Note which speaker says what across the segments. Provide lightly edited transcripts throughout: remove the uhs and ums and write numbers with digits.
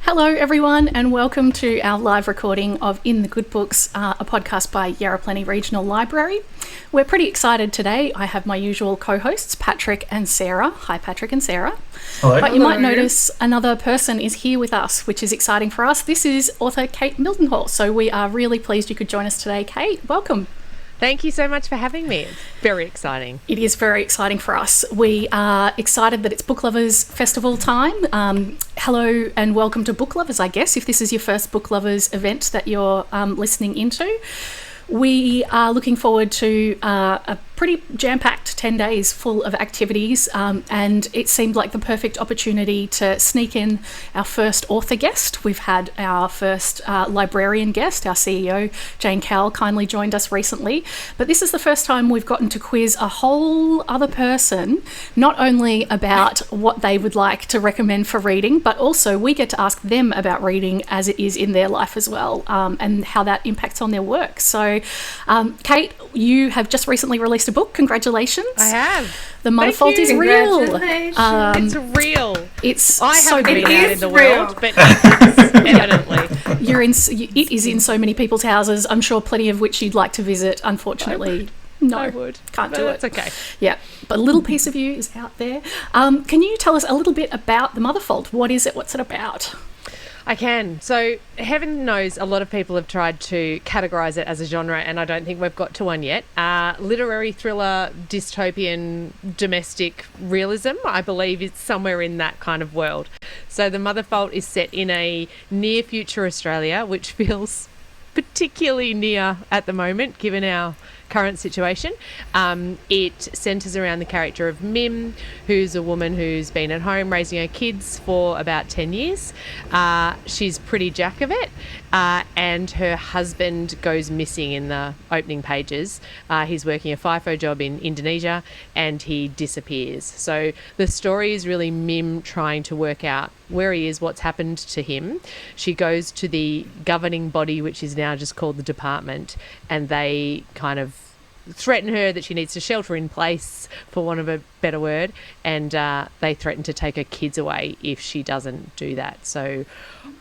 Speaker 1: Hello everyone and welcome to our live recording of In the Good Books, a podcast by Yarra Plenty Regional Library. We're pretty excited today. I have my usual co-hosts, Patrick and Sarah. Hi Patrick and Sarah.
Speaker 2: Hello.
Speaker 1: But you might notice another person is here with us, which is exciting for us. This is author Kate Mildenhall. So we are really pleased you could join us today. Kate, welcome.
Speaker 3: Thank you so much for having me. It's very exciting.
Speaker 1: It is very exciting for us. We are excited that it's Booklovers Festival time. Hello and welcome to Booklovers, I guess, if this is your first Booklovers event that you're listening into. We are looking forward to a pretty jam-packed 10 days full of activities, and it seemed like the perfect opportunity to sneak in our first author guest. We've had our first librarian guest, our CEO, Jane Cowell, kindly joined us recently, but this is the first time we've gotten to quiz a whole other person, not only about what they would like to recommend for reading, but also we get to ask them about reading as it is in their life as well, and how that impacts on their work. So, Kate, you have just recently released a book. Congratulations.
Speaker 3: I have.
Speaker 1: The Motherful is real.
Speaker 3: It's real.
Speaker 1: It's
Speaker 3: I
Speaker 1: so
Speaker 3: haven't been
Speaker 1: big.
Speaker 3: out in the world, but evidently.
Speaker 1: It is in so many people's houses, I'm sure plenty of which you'd like to visit. Unfortunately,
Speaker 3: I would.
Speaker 1: Can't do it.
Speaker 3: That's okay.
Speaker 1: Yeah, but a little piece of you is out there. Can you tell us a little bit about The Motherful? What is it? What's it about?
Speaker 3: I can. So heaven knows a lot of people have tried to categorise it as a genre, and I don't think we've got to one yet. Literary thriller, dystopian, domestic realism, I believe it's somewhere in that kind of world. So The Motherful is set in a near future Australia, which feels particularly near at the moment, given our current situation. It centres around the character of Mim, who's a woman who's been at home raising her kids for about 10 years. She's pretty jack of it, and her husband goes missing in the opening pages. He's working a FIFO job in Indonesia and he disappears. So the story is really Mim trying to work out where he is, what's happened to him. She goes to the governing body, which is now just called the department, and they kind of threaten her that she needs to shelter in place, for want of a better word, and they threaten to take her kids away if she doesn't do that. So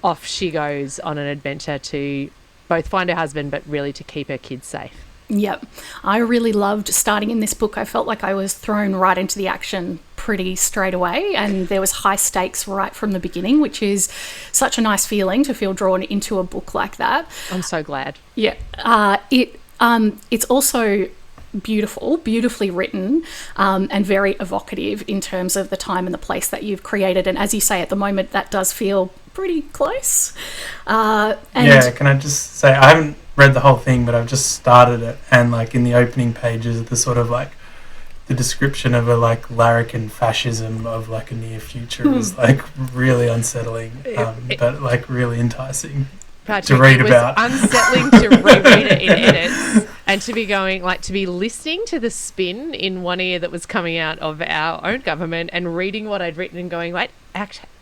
Speaker 3: off she goes on an adventure to both find her husband, but really to keep her kids safe.
Speaker 1: Yep. I really loved starting in this book. I felt like I was thrown right into the action pretty straight away, and there was high stakes right from the beginning, which is such a nice feeling to feel drawn into a book like that.
Speaker 3: I'm so glad.
Speaker 1: Yeah. It's also beautifully written, and very evocative in terms of the time and the place that you've created. And as you say, at the moment, that does feel pretty close.
Speaker 2: Can I just say, I haven't read the whole thing, but I've just started it, and like in the opening pages, the sort of like the description of a like larrikin fascism of like a near future is like really unsettling, but like really enticing.
Speaker 3: Patrick,
Speaker 2: to read
Speaker 3: it was
Speaker 2: about.
Speaker 3: unsettling to reread it in edits and to be listening to the spin in one ear that was coming out of our own government and reading what I'd written and going, wait,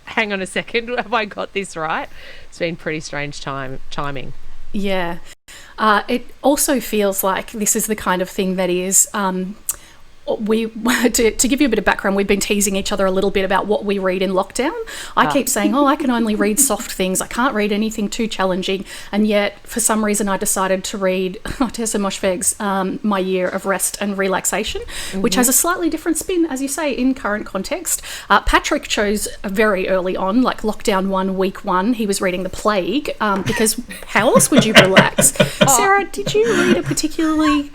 Speaker 3: hang on a second, have I got this right? It's been pretty strange timing.
Speaker 1: Yeah. It also feels like this is the kind of thing that is... to give you a bit of background, we've been teasing each other a little bit about what we read in lockdown. I keep saying, I can only read soft things. I can't read anything too challenging. And yet, for some reason, I decided to read Tessa Moshfegh's My Year of Rest and Relaxation, which has a slightly different spin, as you say, in current context. Patrick chose very early on, like lockdown 1, week 1, he was reading The Plague, because how else would you relax? Sarah, did you read a particularly...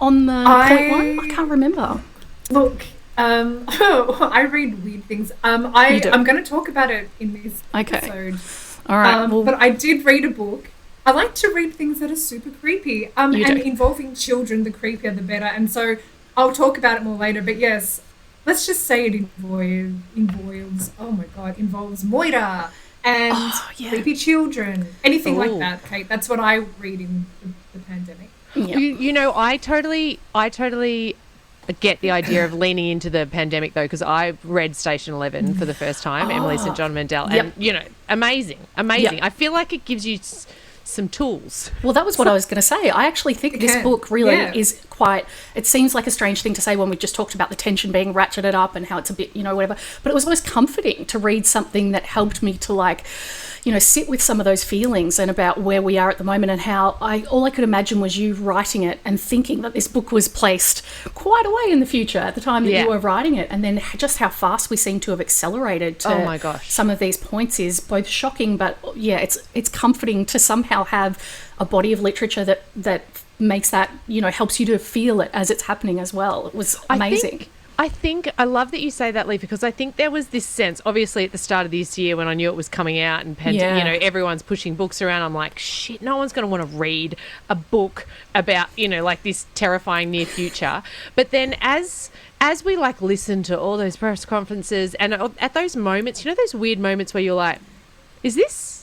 Speaker 1: on the point one? I can't remember.
Speaker 4: Look, I read weird things. I'm going to talk about it in this episode.
Speaker 1: All right.
Speaker 4: But I did read a book. I like to read things that are super creepy. And involving children, the creepier the better. And so I'll talk about it more later. But yes, let's just say it involves, oh my God, involves Moira and creepy children. Anything like that, Kate. That's what I read in the pandemic.
Speaker 1: Yep.
Speaker 3: You know, I totally get the idea of leaning into the pandemic, though, because I read Station 11 for the first time, Emily St. John Mandel, and, you know, amazing.
Speaker 1: Yep.
Speaker 3: I feel like it gives you some tools.
Speaker 1: Well, that was what I was going to say. I actually think this book really is quite, it seems like a strange thing to say when we just talked about the tension being ratcheted up and how it's a bit, whatever, but it was always comforting to read something that helped me to sit with some of those feelings and about where we are at the moment, and how all I could imagine was you writing it and thinking that this book was placed quite a way in the future at the time that you were writing it, and then just how fast we seem to have accelerated to
Speaker 3: my gosh.
Speaker 1: some of these points is both shocking, but it's comforting to somehow have a body of literature that makes that, helps you to feel it as it's happening as well. It was amazing.
Speaker 3: I think I love that you say that, Lefa, because I think there was this sense, obviously at the start of this year when I knew it was coming out and everyone's pushing books around, I'm like, shit, no one's going to want to read a book about, this terrifying near future. But then as we listen to all those press conferences and at those moments, those weird moments where you're like, is this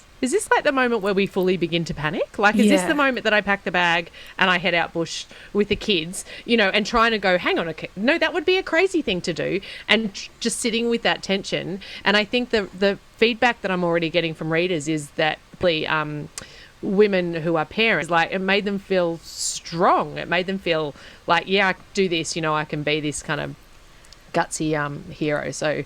Speaker 3: like the moment where we fully begin to panic? Is this the moment that I pack the bag and I head out bush with the kids, and trying to go, hang on, no, that would be a crazy thing to do, and just sitting with that tension. And I think the feedback that I'm already getting from readers is that women who are parents, it made them feel strong. It made them feel like, I can do this, I can be this kind of gutsy hero. So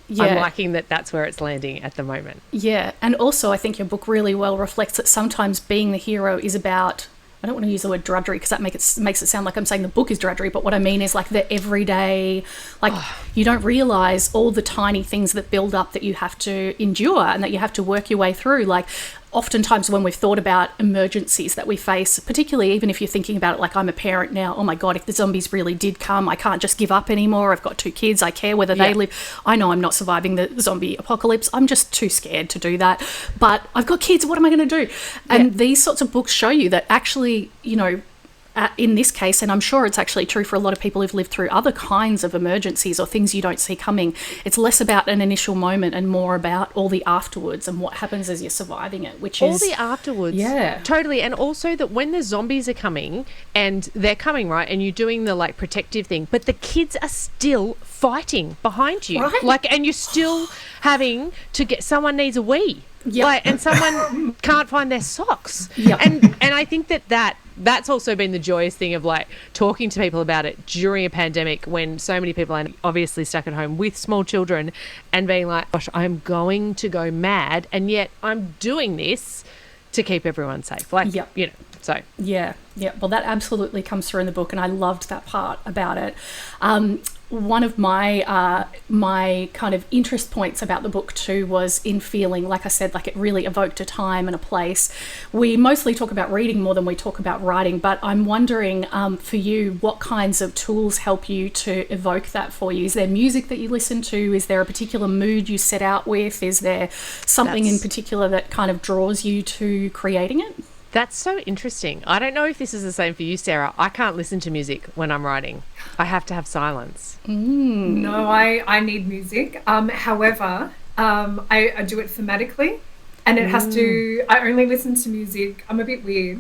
Speaker 3: I'm liking that that's where it's landing at the moment. Yeah,
Speaker 1: and also I think your book really well reflects that sometimes being the hero is about, I don't want to use the word drudgery because that makes it sound like I'm saying the book is drudgery, but what I mean is the everyday, you don't realise all the tiny things that build up that you have to endure and that you have to work your way through. Oftentimes when we've thought about emergencies that we face, particularly even if you're thinking about it I'm a parent now, oh my God, if the zombies really did come, I can't just give up anymore. I've got 2 kids. I care whether they live. I know I'm not surviving the zombie apocalypse. I'm just too scared to do that. But I've got kids. What am I going to do? And these sorts of books show you that actually, in this case, and I'm sure it's actually true for a lot of people who've lived through other kinds of emergencies or things you don't see coming, it's less about an initial moment and more about all the afterwards and what happens as you're surviving it, which is...
Speaker 3: all the afterwards. Yeah. Totally. And also that when the zombies are coming, and they're coming, right, and you're doing the, protective thing, but the kids are still fighting behind you. Right. And you're still having to get... someone needs a wee. Yep. And someone can't find their socks. Yep. And I think that's also been the joyous thing of talking to people about it during a pandemic when so many people are obviously stuck at home with small children and being like, gosh, I'm going to go mad, and yet I'm doing this to keep everyone safe. So.
Speaker 1: Yeah. Well, that absolutely comes through in the book, and I loved that part about it. One of my my kind of interest points about the book too was in feeling, like I said, it really evoked a time and a place. We mostly talk about reading more than we talk about writing, but I'm wondering for you, what kinds of tools help you to evoke that for you? Is there music that you listen to? Is there a particular mood you set out with? Is there something in particular that kind of draws you to creating it?
Speaker 3: That's so interesting. I don't know if this is the same for you, Sarah. I can't listen to music when I'm writing. I have to have silence.
Speaker 4: No, I need music. However, I do it thematically, and it has to... I only listen to music. I'm a bit weird.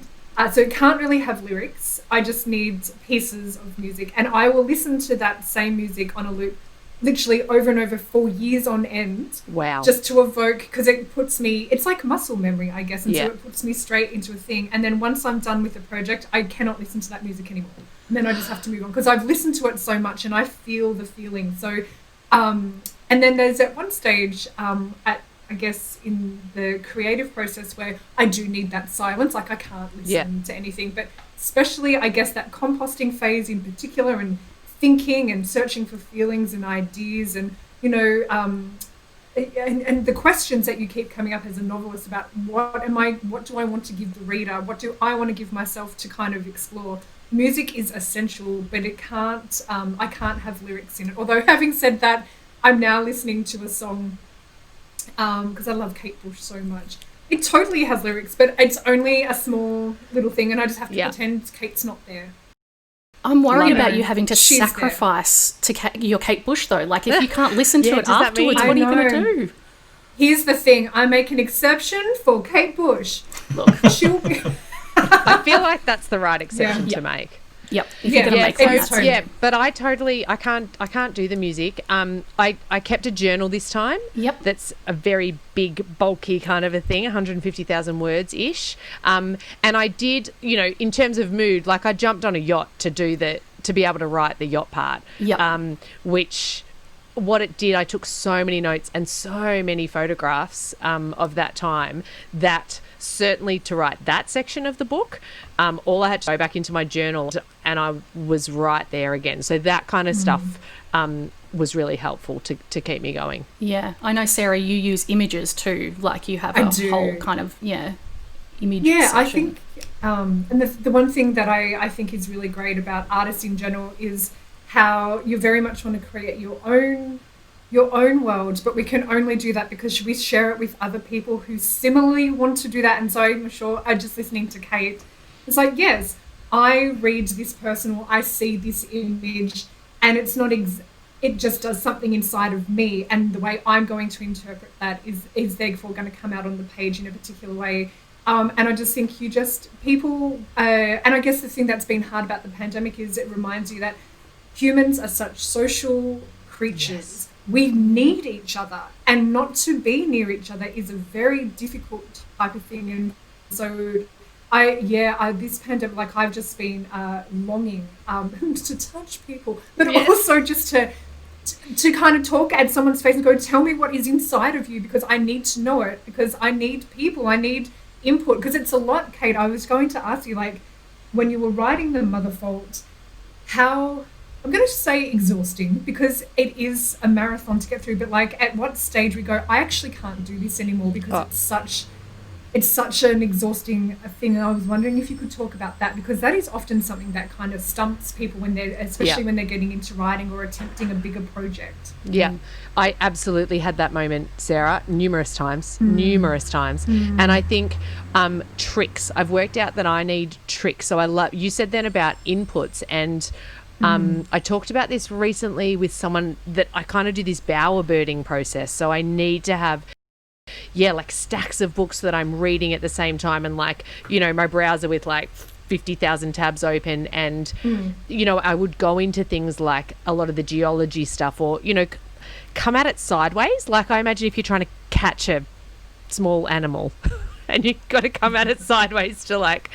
Speaker 4: So it can't really have lyrics. I just need pieces of music. And I will listen to that same music on a loop literally over and over for years on end.
Speaker 3: Wow.
Speaker 4: Just to evoke, because it puts me, it's like muscle memory, I guess. And so it puts me straight into a thing. And then once I'm done with the project, I cannot listen to that music anymore. And then I just have to move on because I've listened to it so much and I feel the feeling. So, and then there's at one stage I guess in the creative process where I do need that silence. I can't listen to anything, but especially I guess that composting phase in particular, and thinking and searching for feelings and ideas, and and the questions that you keep coming up as a novelist about what do I want to give the reader, what do I want to give myself to kind of explore. Music is essential, but it can't I can't have lyrics in it. Although having said that, I'm now listening to a song because I love Kate Bush so much. It totally has lyrics, but it's only a small little thing, and I just have to pretend Kate's not there.
Speaker 1: I'm worried about you having to sacrifice to your Kate Bush, though. If you can't listen to it afterwards, what are you going to do?
Speaker 4: Here's the thing. I make an exception for Kate Bush. Look, she'll be...
Speaker 3: I feel like that's the right exception to make.
Speaker 1: Yep. If you're going to make things.
Speaker 3: So, yeah, but I can't do the music. I kept a journal this time.
Speaker 1: Yep.
Speaker 3: That's a very big, bulky kind of a thing, 150,000 words ish. And I did, in terms of mood, like I jumped on a yacht to be able to write the yacht part.
Speaker 1: Yep.
Speaker 3: Which what it did, I took so many notes and so many photographs of that time that certainly to write that section of the book, all I had to go back into my journal and I was right there again. So that kind of stuff was really helpful to keep me going.
Speaker 1: Yeah. I know, Sarah, you use images too. Like you have a whole kind of, image section.
Speaker 4: I think, and the one thing that I think is really great about artists in general is how you very much want to create your own world, but we can only do that because we share it with other people who similarly want to do that. And so I'm sure, just listening to Kate, it's like, yes, I read this person or I see this image and it's not it just does something inside of me, and the way I'm going to interpret that is therefore going to come out on the page in a particular way. And I just think people, and I guess the thing that's been hard about the pandemic is it reminds you that humans are such social creatures. Yes. We need each other, and not to be near each other is a very difficult type of thing. And so this pandemic, like I've just been longing to touch people, but also just to kind of talk at someone's face and go, tell me what is inside of you, because I need to know it, because I need people, I need input, because it's a lot. Kate, I was going to ask you, like, when you were writing the Motherful, how, I'm going to say exhausting, because it is a marathon to get through, but like at what stage we go, I actually can't do this anymore because it's such an exhausting thing. And I was wondering if you could talk about that, because that is often something that kind of stumps people when especially when they're getting into writing or attempting a bigger project.
Speaker 3: Yeah, I absolutely had that moment, Sarah, numerous times. And I think tricks, I've worked out that I need tricks. So you said then about inputs, and I talked about this recently with someone that I kind of do this bowerbirding process. So I need to have like stacks of books that I'm reading at the same time, and like, my browser with like 50,000 tabs open, and I would go into things like a lot of the geology stuff, or come at it sideways. Like I imagine if you're trying to catch a small animal and you've got to come at it sideways to like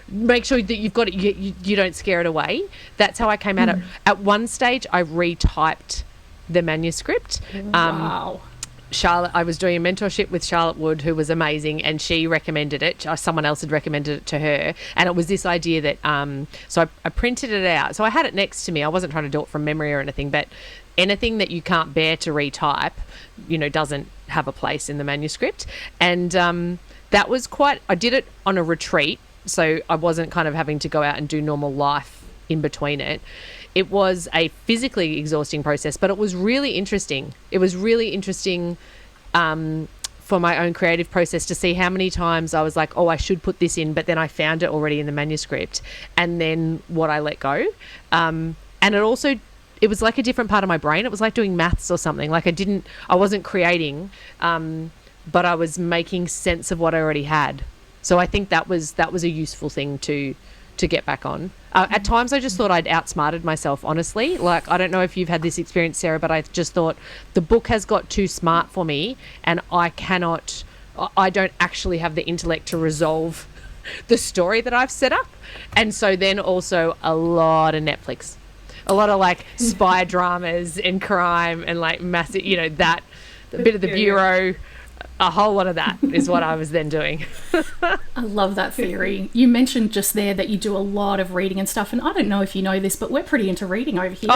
Speaker 3: make sure that you've got it, you don't scare it away. That's how I came at it. At one stage I retyped the manuscript.
Speaker 1: Wow.
Speaker 3: Charlotte, I was doing a mentorship with Charlotte Wood, who was amazing, and she recommended it. Someone else had recommended it to her, and it was this idea that so I printed it out. So I had it next to me. I wasn't trying to do it from memory or anything, but anything that you can't bear to retype, doesn't have a place in the manuscript. And that was I did it on a retreat, so I wasn't kind of having to go out and do normal life in between it. It was a physically exhausting process, but it was really interesting. It was really interesting for my own creative process to see how many times I was like, oh, I should put this in, but then I found it already in the manuscript, and then what I let go. And it was like a different part of my brain. It was like doing maths or something. Like I wasn't creating, but I was making sense of what I already had. So I think that was a useful thing to get back on. At times I just thought I'd outsmarted myself, honestly. Like, I don't know if you've had this experience, Sarah, but I just thought the book has got too smart for me, and I don't actually have the intellect to resolve the story that I've set up. And so then also a lot of Netflix, a lot of like spy dramas and crime and like massive, that bit of The Bureau. A whole lot of that is what I was then doing.
Speaker 1: I love that theory. You mentioned just there that you do a lot of reading and stuff, and I don't know if you know this, but we're pretty into reading over here.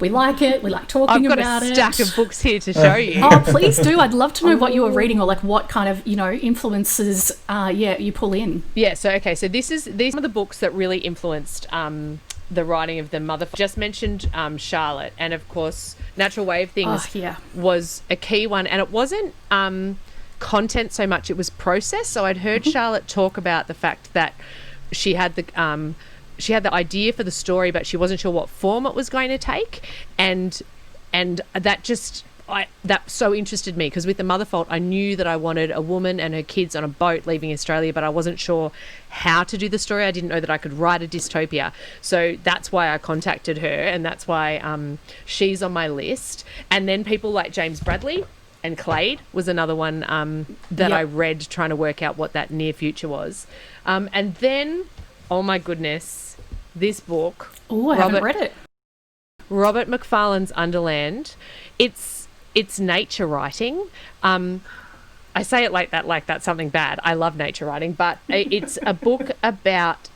Speaker 1: We like it. We like talking about it.
Speaker 3: I've got a stack of books here to show you.
Speaker 1: Oh, please do. I'd love to know what you were reading, or like what kind of, influences you pull in.
Speaker 3: Yeah, so these are the books that really influenced the writing of the Motherful. Just mentioned Charlotte, and of course Natural Way of Things was a key one, and it wasn't content so much, it was process. So I'd heard Charlotte talk about the fact that she had the idea for the story, but she wasn't sure what form it was going to take, and that just that so interested me, because with the Motherful, I knew that I wanted a woman and her kids on a boat leaving Australia, but I wasn't sure how to do the story. I didn't know that I could write a dystopia. So that's why I contacted her, and that's why she's on my list. And then people like James Bradley and Clade was another one that I read trying to work out what that near future was. And then, oh my goodness, this book.
Speaker 1: Oh, I haven't read it.
Speaker 3: Robert Mcfarlane's Underland. It's nature writing. I say it like that's something bad. I love nature writing, but it's a book about,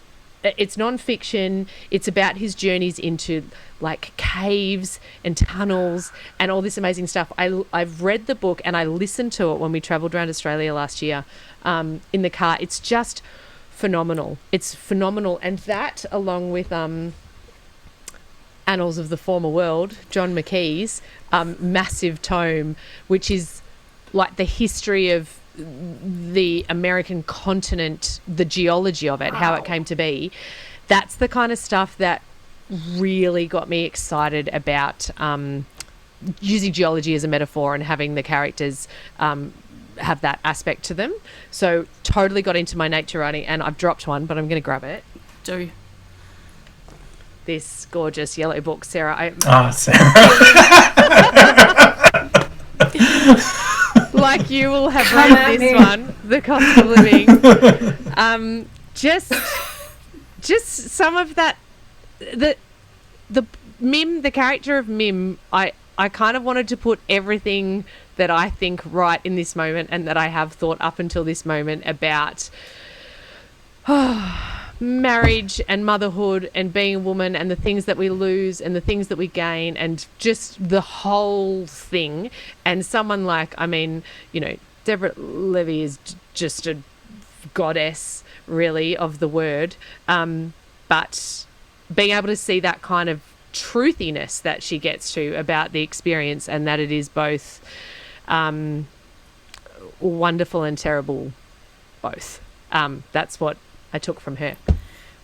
Speaker 3: it's non-fiction. It's about his journeys into like caves and tunnels and all this amazing stuff. I've read the book and I listened to it when we travelled around Australia last year in the car. It's just phenomenal. It's phenomenal. And that, along with Annals of the Former World, John McKee's massive tome, which is like the history of the American continent, the geology of it, how it came to be. That's the kind of stuff that really got me excited about using geology as a metaphor and having the characters have that aspect to them. So totally got into my nature writing, and I've dropped one, but I'm going to grab it.
Speaker 1: Do.
Speaker 3: This gorgeous yellow book, Sarah.
Speaker 2: Sarah.
Speaker 3: Like you will have read this one, The Cost of Living. Just some of that. The Mim, the character of Mim, I kind of wanted to put everything that I think right in this moment and that I have thought up until this moment about marriage and motherhood and being a woman and the things that we lose and the things that we gain and just the whole thing. And someone like, Deborah Levy is just a goddess, really, of the word. But being able to see that kind of truthiness that she gets to about the experience, and that it is both wonderful and terrible, both. That's what I took from her.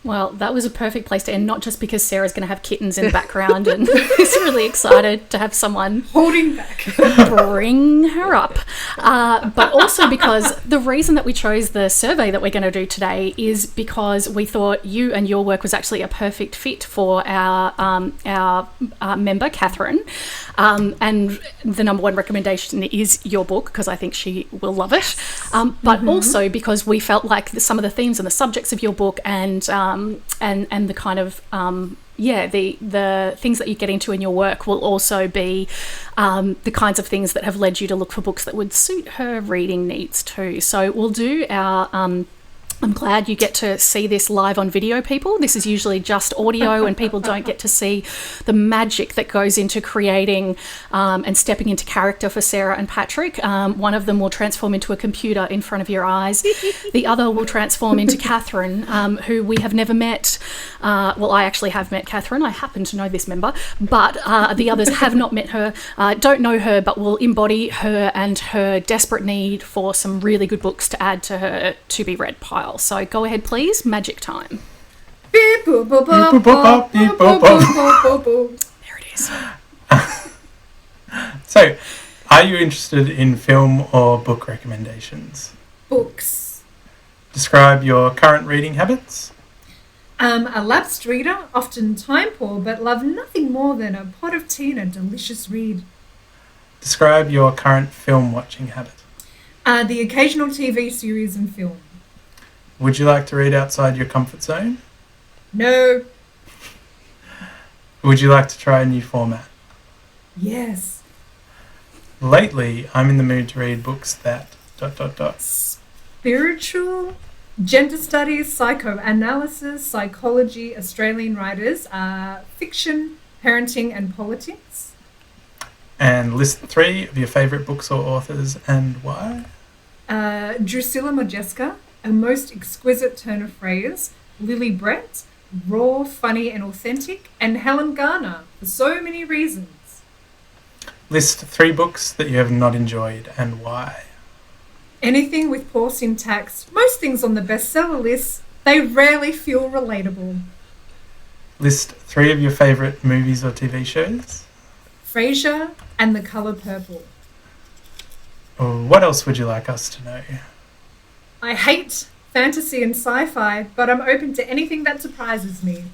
Speaker 1: Well, that was a perfect place to end, not just because Sarah's going to have kittens in the background and is really excited to have someone
Speaker 4: holding back
Speaker 1: bring her up, but also because the reason that we chose the survey that we're going to do today is because we thought you and your work was actually a perfect fit for our member, Catherine, and the number one recommendation is your book, because I think she will love it, but also because we felt like some of the themes and the subjects of your book and the kind of the things that you get into in your work will also be the kinds of things that have led you to look for books that would suit her reading needs too. So we'll do our I'm glad you get to see this live on video, people. This is usually just audio and people don't get to see the magic that goes into creating and stepping into character for Sarah and Patrick. One of them will transform into a computer in front of your eyes. The other will transform into Catherine, who we have never met. Well, I actually have met Catherine. I happen to know this member, but the others have not met her, don't know her, but will embody her and her desperate need for some really good books to add to her to-be-read pile. So go ahead, please. Magic time.
Speaker 4: There
Speaker 1: it is.
Speaker 2: So, are you interested in film or book recommendations?
Speaker 4: Books.
Speaker 2: Describe your current reading habits.
Speaker 4: A lapsed reader, often time poor, but love nothing more than a pot of tea and a delicious read.
Speaker 2: Describe your current film watching habit.
Speaker 4: The occasional TV series and film.
Speaker 2: Would you like to read outside your comfort zone?
Speaker 4: No.
Speaker 2: Would you like to try a new format?
Speaker 4: Yes.
Speaker 2: Lately, I'm in the mood to read books that...
Speaker 4: Spiritual, gender studies, psychoanalysis, psychology, Australian writers, fiction, parenting and politics.
Speaker 2: And list 3 of your favourite books or authors and why?
Speaker 4: Drusilla Modjeska, A Most Exquisite Turn of Phrase, Lily Brett, Raw, Funny and Authentic, and Helen Garner, for so many reasons.
Speaker 2: List 3 books that you have not enjoyed and why.
Speaker 4: Anything with poor syntax, most things on the bestseller list, they rarely feel relatable.
Speaker 2: List 3 of your favourite movies or TV shows.
Speaker 4: Frasier and The Colour Purple.
Speaker 2: Oh, what else would you like us to know?
Speaker 4: I hate fantasy and sci-fi, but I'm open to anything that surprises me.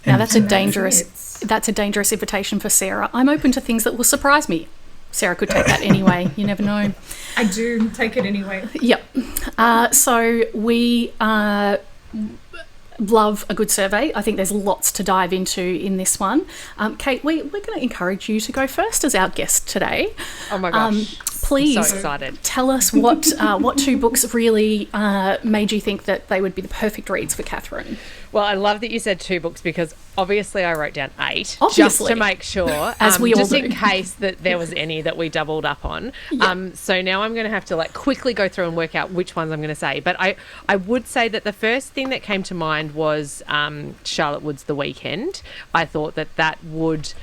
Speaker 1: Now that's a dangerous invitation for Sarah. I'm open to things that will surprise me. Sarah could take that anyway. You never know.
Speaker 4: I do take it anyway.
Speaker 1: Yep. So we love a good survey. I think there's lots to dive into in this one. Kate, we're going to encourage you to go first as our guest today.
Speaker 3: Oh my gosh.
Speaker 1: Please,
Speaker 3: I'm so excited.
Speaker 1: Tell us what 2 books really made you think that they would be the perfect reads for Catherine.
Speaker 3: Well, I love that you said 2 books because obviously I wrote down 8
Speaker 1: obviously.
Speaker 3: Just to make sure,
Speaker 1: as we all
Speaker 3: just
Speaker 1: do.
Speaker 3: in case that there was any that we doubled up on.
Speaker 1: Yeah.
Speaker 3: So now I'm going to have to quickly go through and work out which ones I'm going to say. But I would say that the first thing that came to mind was Charlotte Wood's The Weekend. I thought that would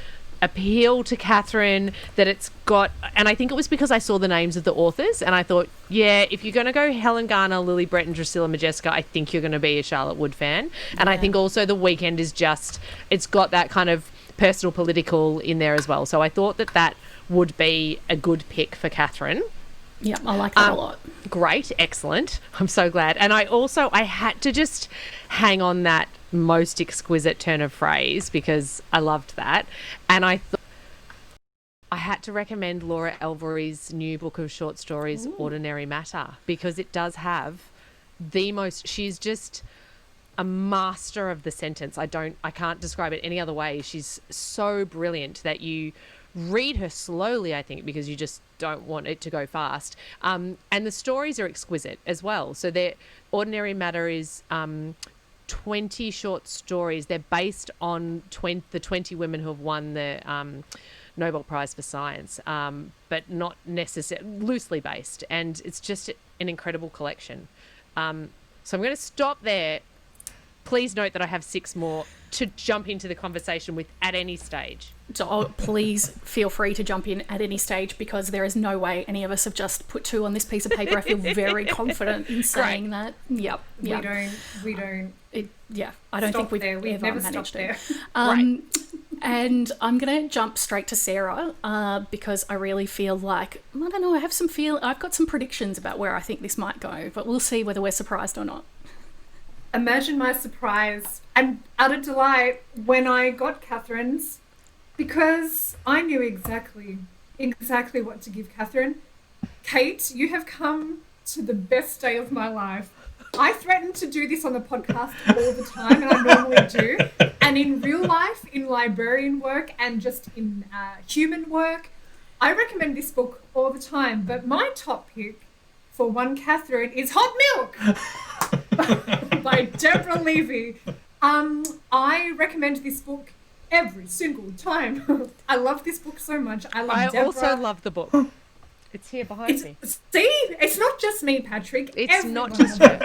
Speaker 3: appeal to Catherine, that it's got, and I think it was because I saw the names of the authors and I thought, yeah, if you're going to go Helen Garner, Lily Brett and Drusilla Majeska, I think you're going to be a Charlotte Wood fan. And I think also The Weekend is just, it's got that kind of personal political in there as well. So I thought that would be a good pick for Catherine.
Speaker 1: Yeah, I like that a lot.
Speaker 3: Great, excellent. I'm so glad. And I had to just hang on that most exquisite turn of phrase because I loved that. And I thought I had to recommend Laura Elvery's new book of short stories, Ordinary Matter, because it does have she's just a master of the sentence. I can't describe it any other way. She's so brilliant that you read her slowly, I think, because you just don't want it to go fast. And the stories are exquisite as well. So Ordinary Matter is 20 short stories. They're based on the 20 women who have won the Nobel Prize for Science, but not necessarily loosely based. And it's just an incredible collection. So I'm going to stop there. Please note that I have 6 more to jump into the conversation with at any stage.
Speaker 1: So please feel free to jump in at any stage because there is no way any of us have just put 2 on this piece of paper. I feel very confident in saying that. Yep.
Speaker 4: We don't.
Speaker 1: I don't think we've
Speaker 4: We've
Speaker 1: ever
Speaker 4: never
Speaker 1: managed
Speaker 4: stopped
Speaker 1: it.
Speaker 4: there.
Speaker 1: And I'm going to jump straight to Sarah because I really feel like, I don't know, I've got some predictions about where I think this might go, but we'll see whether we're surprised or not.
Speaker 4: Imagine my surprise and utter delight when I got Catherine's, because I knew exactly what to give Catherine. Kate, you have come to the best day of my life. I threaten to do this on the podcast all the time, and I normally do. And in real life, in librarian work, and just in human work, I recommend this book all the time. But my top pick for one Catherine is Hot Milk by Deborah Levy. I recommend this book every single time. I love this book so much. I
Speaker 3: also love the book. It's here behind me.
Speaker 4: See, it's not just me, Patrick.
Speaker 3: It's not just you.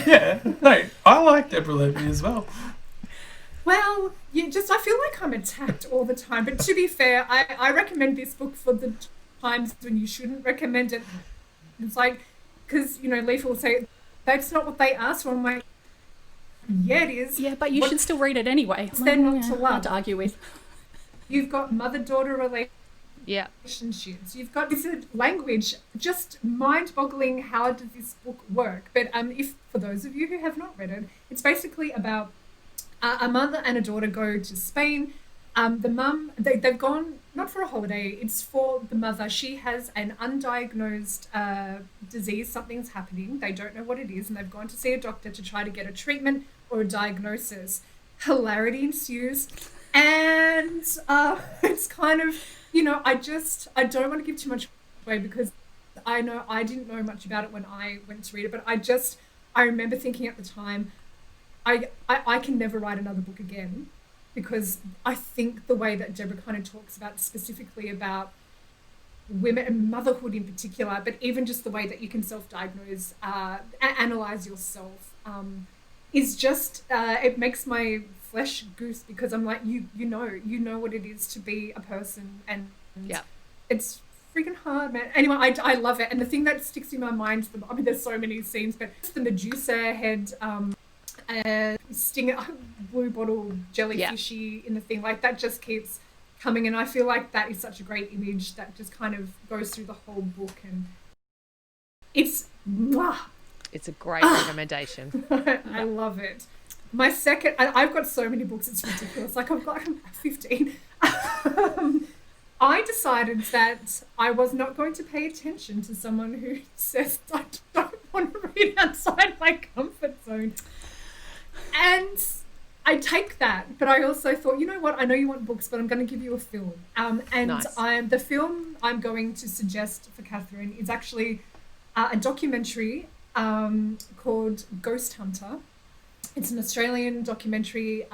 Speaker 2: Yeah, no, I like Deborah Levy as well.
Speaker 4: Well, I feel like I'm attacked all the time. But to be fair, I recommend this book for the times when you shouldn't recommend it. It's like, because, Lefa will say, that's not what they asked for. I'm like, yeah, it is.
Speaker 1: Yeah, but you should still read it anyway.
Speaker 4: It's then not to love.
Speaker 1: Hard to argue with.
Speaker 4: You've got mother-daughter relationships.
Speaker 3: Yeah.
Speaker 4: You've got this language, just mind-boggling. How does this book work? But if for those of you who have not read it, it's basically about a mother and a daughter go to Spain. The mum, they've gone not for a holiday. It's for the mother. She has an undiagnosed disease. Something's happening. They don't know what it is, and they've gone to see a doctor to try to get a treatment or a diagnosis. Hilarity ensues, and it's kind of. I don't want to give too much away because I know I didn't know much about it when I went to read it, but I remember thinking at the time, I can never write another book again, because I think the way that Deborah kind of talks about specifically about women and motherhood in particular, but even just the way that you can self-diagnose, analyze yourself, is just, it makes my flesh goose, because I'm like, you know what it is to be a person, and it's freaking hard, man. Anyway, I love it, and the thing that sticks in my mind, there's so many scenes, but it's the Medusa head, stinger, blue bottle jellyfishy in the thing, like that just keeps coming, and I feel like that is such a great image that just kind of goes through the whole book, and it's
Speaker 3: a great recommendation.
Speaker 4: I love it. My second, I've got so many books, it's ridiculous. Like I'm 15. I decided that I was not going to pay attention to someone who says I don't want to read outside my comfort zone. And I take that, but I also thought, you know what? I know you want books, but I'm going to give you a film. Nice. The film I'm going to suggest for Catherine is actually a documentary called Ghost Hunter. It's an Australian documentary.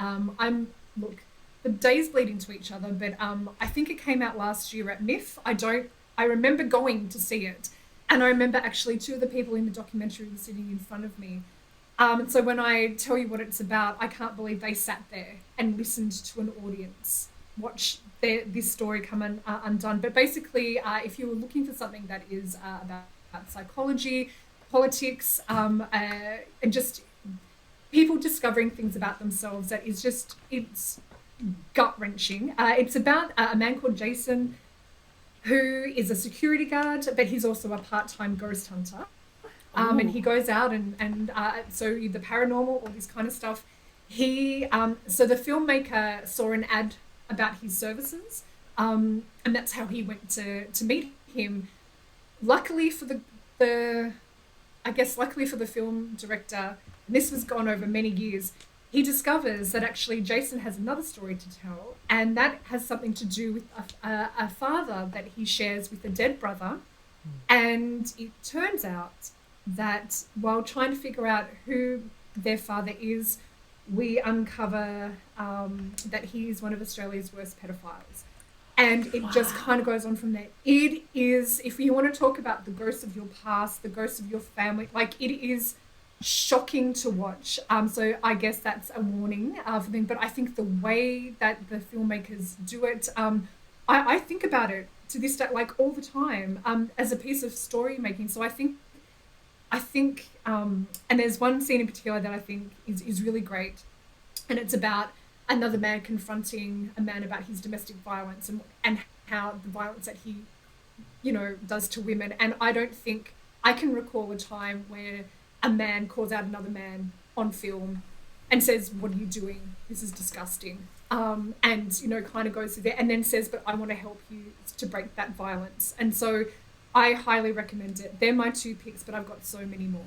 Speaker 4: The days bleed into each other, but I think it came out last year at MIF. I remember going to see it, and I remember actually two of the people in the documentary were sitting in front of me. So when I tell you what it's about, I can't believe they sat there and listened to an audience watch this story come undone. But basically, if you were looking for something that is about psychology, politics, and just people discovering things about themselves, it's gut-wrenching. It's about a man called Jason, who is a security guard, but he's also a part-time ghost hunter. And he goes out and so the paranormal, all this kind of stuff. So the filmmaker saw an ad about his services, and that's how he went to meet him. Luckily for the film director, and this was gone over many years, he discovers that actually Jason has another story to tell, and that has something to do with a father that he shares with a dead brother. And it turns out that while trying to figure out who their father is, we uncover that he is one of Australia's worst pedophiles. And it just kind of goes on from there. It is, if you want to talk about the ghosts of your past, the ghosts of your family, like it is shocking to watch. So I guess that's a warning for them. But I think the way that the filmmakers do it, I think about it to this day, like all the time, as a piece of story making. So I think, and there's one scene in particular that I think is really great, and it's about another man confronting a man about his domestic violence and how the violence that he, does to women. And I don't think I can recall a time where a man calls out another man on film and says, "What are you doing? This is disgusting." And kind of goes through there and then says, "But I want to help you to break that violence." And so I highly recommend it. They're my two picks, but I've got so many more.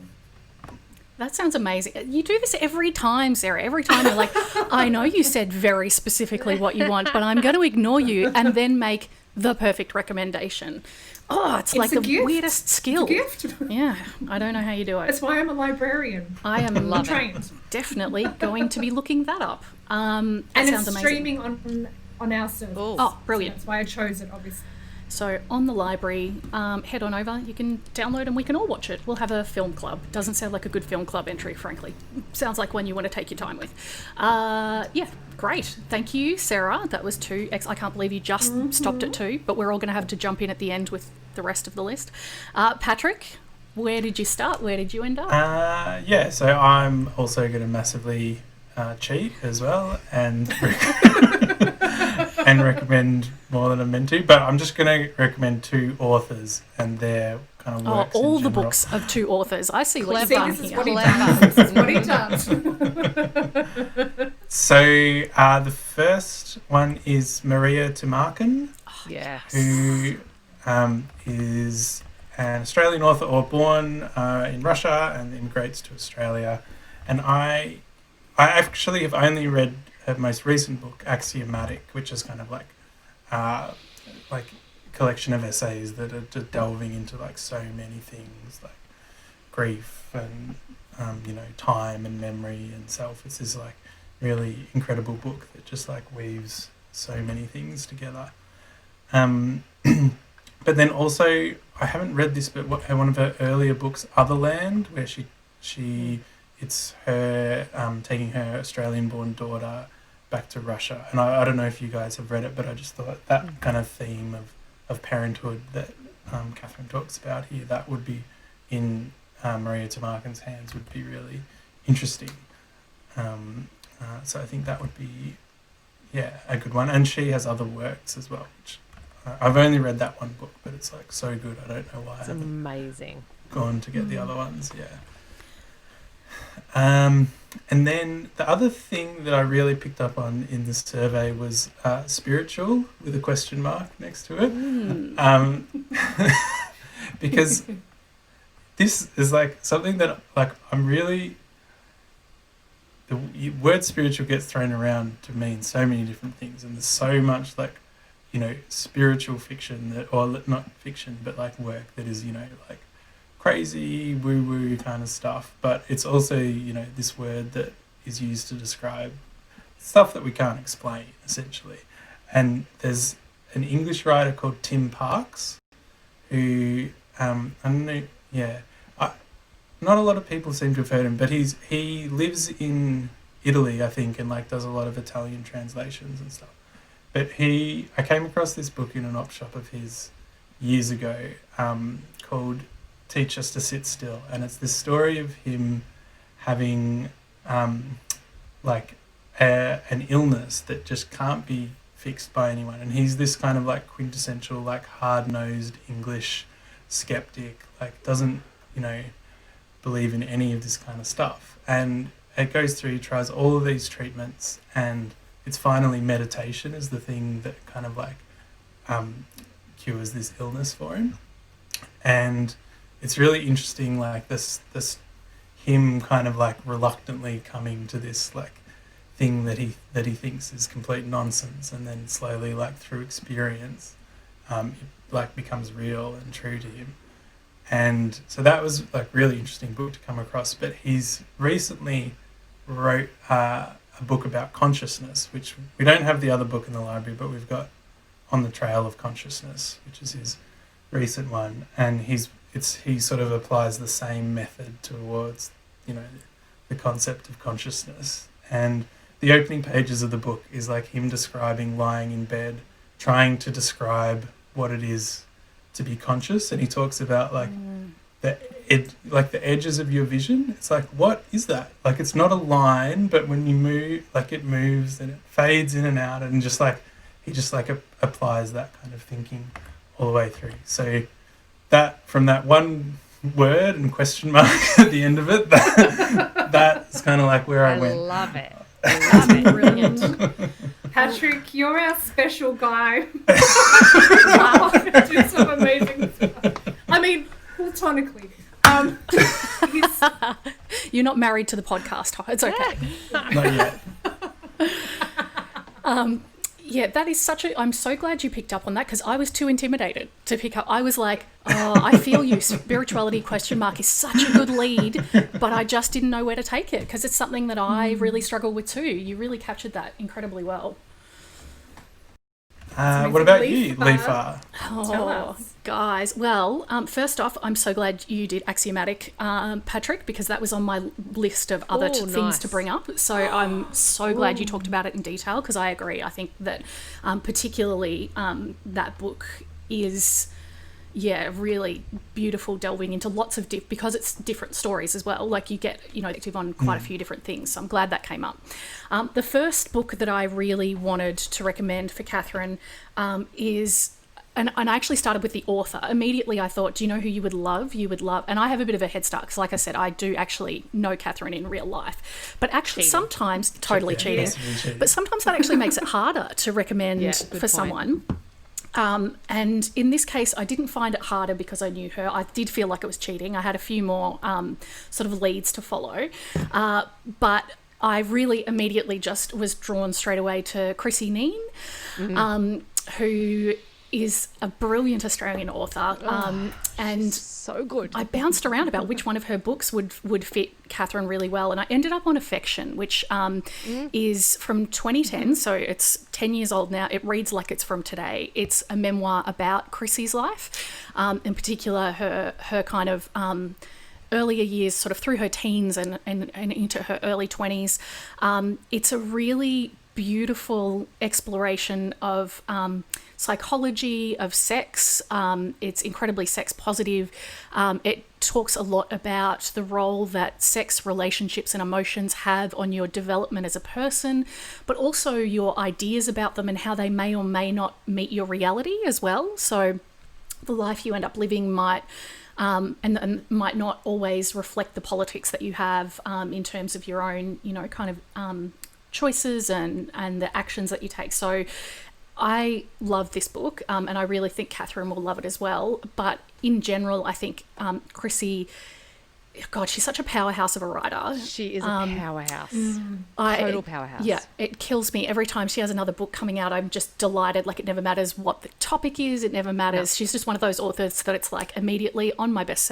Speaker 1: That sounds amazing. You do this every time, Sarah. Every time you're like, I know you said very specifically what you want, but I'm going to ignore you and then make the perfect recommendation. Oh, it's like the
Speaker 4: gift.
Speaker 1: Weirdest skill.
Speaker 4: It's a gift.
Speaker 1: Yeah, I don't know how you do it.
Speaker 4: That's why I'm a librarian.
Speaker 1: I am
Speaker 4: trained.
Speaker 1: Definitely going to be looking that up. And
Speaker 4: it's streaming on our service.
Speaker 1: Oh, brilliant.
Speaker 4: So that's why I chose it, obviously.
Speaker 1: So on the library, head on over. You can download and we can all watch it. We'll have a film club. Doesn't sound like a good film club entry, frankly. Sounds like one you want to take your time with. Yeah, great. Thank you, Sarah. That was 2. I can't believe you just stopped at 2, but we're all going to have to jump in at the end with the rest of the list. Patrick, where did you start? Where did you end up?
Speaker 2: So I'm also going to massively cheat as well and and recommend more than I'm meant to, but I'm just going to recommend 2 authors and their kind of works.
Speaker 1: All the books of 2 authors. I see what you've done here.
Speaker 4: This is what he does.
Speaker 2: So the first one is Maria Tamakin, who is an Australian author or born in Russia and immigrates to Australia. And I actually have only read her most recent book, Axiomatic, which is kind of like a collection of essays that are just delving into like so many things, like grief and time and memory and self. It's this like really incredible book that just like weaves so many things together. But then also, I haven't read this, but one of her earlier books, Otherland, where it's her taking her Australian-born daughter back to Russia. And I don't know if you guys have read it, but I just thought that kind of theme of parenthood that Catherine talks about here, that would be in Maria Tamakin's hands would be really interesting. So I think that would be a good one. And she has other works as well, which I've only read that one book, but it's like so good. I don't know why I haven't
Speaker 3: amazing.
Speaker 2: Gone to get the other ones. And then the other thing that I really picked up on in this survey was spiritual with a question mark next to it. Because this is like something that like the word spiritual gets thrown around to mean so many different things, and there's so much like, you know, spiritual fiction that, or not fiction, but like work that is, you know, like crazy woo-woo kind of stuff, but it's also, you know, this word that is used to describe stuff that we can't explain, essentially. And there's an English writer called Tim Parks who I don't know, not a lot of people seem to have heard him, but he lives in Italy, I think, and like does a lot of Italian translations and stuff. But I came across this book in an op shop of his years ago called Teach Us to Sit Still, and it's this story of him having an illness that just can't be fixed by anyone, and he's this kind of like quintessential like hard-nosed English skeptic, like doesn't, you know, believe in any of this kind of stuff, and it goes through, he tries all of these treatments, and it's finally meditation is the thing that kind of like cures this illness for him. And it's really interesting, like this him kind of like reluctantly coming to this like thing that he thinks is complete nonsense, and then slowly like through experience it like becomes real and true to him. And so that was like really interesting book to come across. But he's recently wrote a book about consciousness, which we don't have the other book in the library, but we've got On the Trail of Consciousness, which is his recent one, and he sort of applies the same method towards, you know, the concept of consciousness. And the opening pages of the book is like him describing lying in bed, trying to describe what it is to be conscious, and he talks about like the edges of your vision. It's like, what is that? Like, it's not a line, but when you move, like it moves and it fades in and out, and just like he just like applies that kind of thinking all the way through. So that, from that one word and question mark at the end of it, that's kind of like where I went.
Speaker 3: I love it.
Speaker 1: Brilliant.
Speaker 4: Patrick, you're our special guy. Wow, do some amazing stuff. I mean, platonically.
Speaker 1: You're not married to the podcast. It's okay.
Speaker 2: Not yet.
Speaker 1: Yeah, that is I'm so glad you picked up on that, because I was too intimidated to pick up. I was like, oh, I feel you. Spirituality question mark is such a good lead, but I just didn't know where to take it, because it's something that I really struggle with too. You really captured that incredibly well.
Speaker 2: What about you, Lefa?
Speaker 1: Oh, guys. Well, first off, I'm so glad you did Axiomatic, Patrick, because that was on my list of other things to bring up. So I'm so glad you talked about it in detail, because I agree. I think that particularly that book is... really beautiful, delving into lots of because it's different stories as well. Like you get, you know, active on quite a few different things. So I'm glad that came up. The first book that I really wanted to recommend for Catherine is, and I actually started with the author. Immediately I thought, do you know who you would love? And I have a bit of a head start, because like I said, I do actually know Catherine in real life. But actually sometimes, totally cheating. But sometimes that actually makes it harder to recommend for someone. And in this case, I didn't find it harder because I knew her. I did feel like it was cheating. I had a few more sort of leads to follow. But I really immediately just was drawn straight away to Chrissy Neen, who is a brilliant Australian author. And
Speaker 3: so good.
Speaker 1: I bounced around about which one of her books would fit Catherine really well, and I ended up on Affection, which is from 2010, so it's 10 years old now. It reads like it's from today. It's a memoir about Chrissy's life, in particular her kind of earlier years, sort of through her teens and into her early 20s. It's a really beautiful exploration of psychology, of sex. It's incredibly sex positive. It talks a lot about the role that sex, relationships and emotions have on your development as a person, but also your ideas about them and how they may or may not meet your reality as well. So the life you end up living might and might not always reflect the politics that you have in terms of your own, kind of choices and the actions that you take. So I love this book, and I really think Catherine will love it as well. But in general, I think Chrissy, God, she's such a powerhouse of a writer.
Speaker 3: She is a powerhouse. Total powerhouse.
Speaker 1: Yeah, it kills me. Every time she has another book coming out, I'm just delighted. Like, it never matters what the topic is. It never matters. No. She's just one of those authors that it's like immediately on my best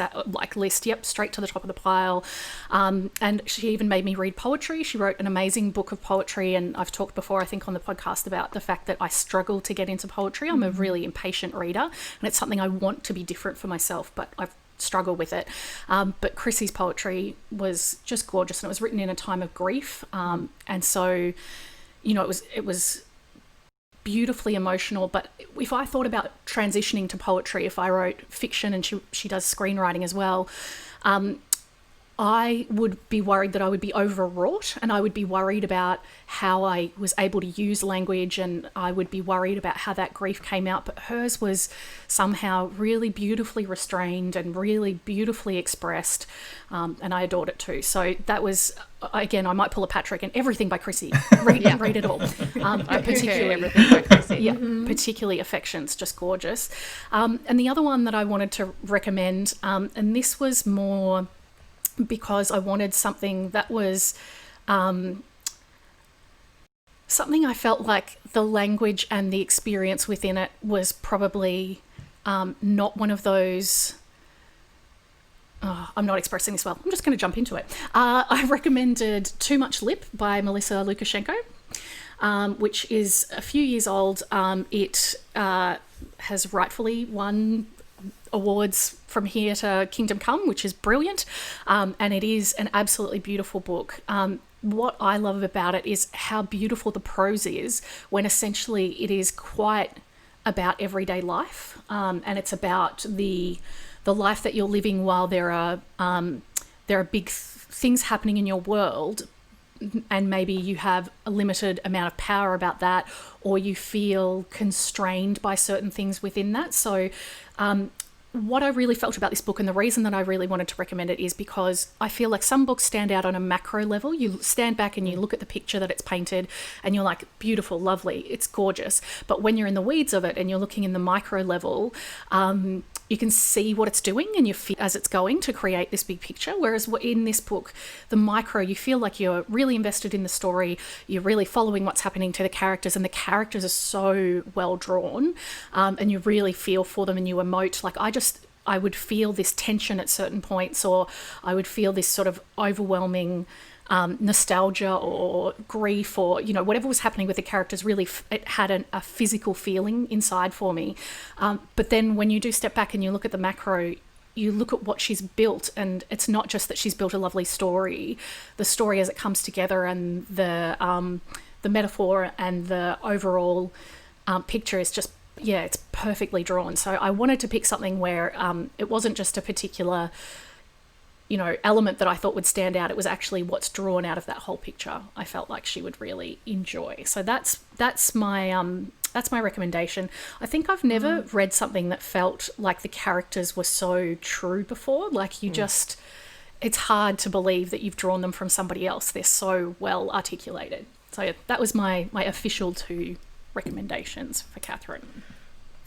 Speaker 1: list. Yep, straight to the top of the pile. And she even made me read poetry. She wrote an amazing book of poetry. And I've talked before, I think, on the podcast about the fact that I struggle to get into poetry. I'm a really impatient reader, and it's something I want to be different for myself, but I've struggle with it. But Chrissy's poetry was just gorgeous, and it was written in a time of grief. And so, it was beautifully emotional. But if I thought about transitioning to poetry, if I wrote fiction, and she does screenwriting as well, I would be worried that I would be overwrought, and I would be worried about how I was able to use language, and I would be worried about how that grief came out. But hers was somehow really beautifully restrained and really beautifully expressed, and I adored it too. So that was, again, I might pull a Patrick, and everything by Chrissy. Read it all.
Speaker 3: Particularly everything by Chrissy.
Speaker 1: Yeah, particularly Affections, just gorgeous. And the other one that I wanted to recommend, and this was more because I wanted something that was something I felt like the language and the experience within it was probably not one of those. I'm not expressing this well. I'm just going to jump into it. I recommended Too Much Lip by Melissa Lukashenko, which is a few years old. It has rightfully won awards from here to Kingdom Come, which is brilliant, and it is an absolutely beautiful book. What I love about it is how beautiful the prose is, when essentially it is quite about everyday life, and it's about the life that you're living while there are big things happening in your world, and maybe you have a limited amount of power about that, or you feel constrained by certain things within that. So what I really felt about this book, and the reason that I really wanted to recommend it, is because I feel like some books stand out on a macro level. You stand back and you look at the picture that it's painted and you're like, beautiful, lovely, it's gorgeous. But when you're in the weeds of it and you're looking in the micro level, you can see what it's doing and you feel as it's going to create this big picture. Whereas in this book, the micro, you feel like you're really invested in the story, you're really following what's happening to the characters, and the characters are so well drawn, and you really feel for them and you emote. Like, I would feel this tension at certain points, or I would feel this sort of overwhelming nostalgia or grief, or whatever was happening with the characters. Really, it had a physical feeling inside for me. But then when you do step back and you look at the macro, you look at what she's built, and it's not just that she's built a lovely story. The story as it comes together, and the metaphor and the overall picture is just, it's perfectly drawn. So I wanted to pick something where it wasn't just a particular element that I thought would stand out. It was actually what's drawn out of that whole picture I felt like she would really enjoy. So that's my recommendation. I think I've never read something that felt like the characters were so true before. Like, it's hard to believe that you've drawn them from somebody else. They're so well articulated. So that was my official 2 recommendations for Catherine.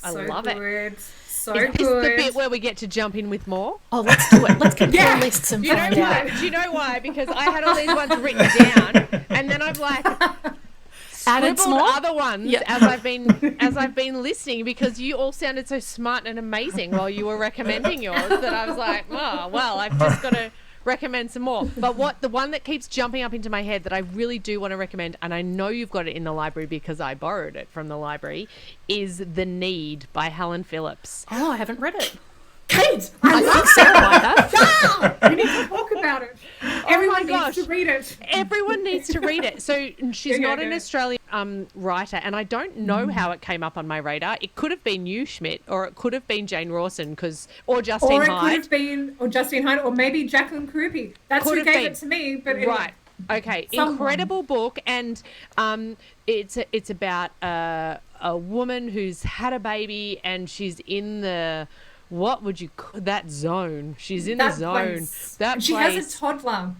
Speaker 3: I love it.
Speaker 4: So
Speaker 3: is
Speaker 4: good.
Speaker 3: Is the bit where we get to jump in with more?
Speaker 1: Oh, let's do it. Let's compare lists and find out.
Speaker 3: Do you know why? Because I had all these ones written down, and then I've
Speaker 1: added
Speaker 3: scribbled
Speaker 1: more
Speaker 3: other ones as I've been listening, because you all sounded so smart and amazing while you were recommending yours, that I was like, oh well, I've just got to recommend some more. But the one that keeps jumping up into my head that I really do want to recommend, and I know you've got it in the library because I borrowed it from the library, is The Need by Helen Phillips.
Speaker 1: Oh, I haven't read it.
Speaker 4: Kate,
Speaker 1: I think Sarah liked that.
Speaker 4: We need to talk about it. Everyone needs to read it.
Speaker 3: Everyone needs to read it. So she's not an Australian writer, and I don't know how it came up on my radar. It could have been you, Schmidt, or it could have been Jane Rawson, or Justine Hyde.
Speaker 4: Or it could have been Justine Hyde, or maybe Jacqueline Krupi. That's who gave it to me. But anyway.
Speaker 3: Right. Okay. Incredible book, and it's about a woman who's had a baby, and she's in the... What would you call that zone? She's in the zone.
Speaker 4: She has a toddler.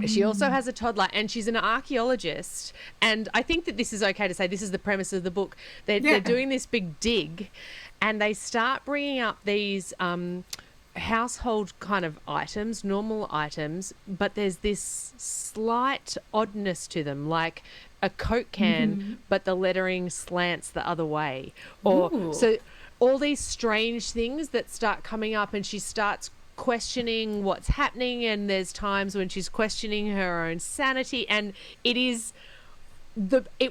Speaker 3: She also has a toddler, and she's an archaeologist. And I think that this is okay to say. This is the premise of the book. They're doing this big dig, and they start bringing up these household kind of items, normal items, but there's this slight oddness to them, like a Coke can, but the lettering slants the other way. So all these strange things that start coming up, and she starts questioning what's happening, and there's times when she's questioning her own sanity, and it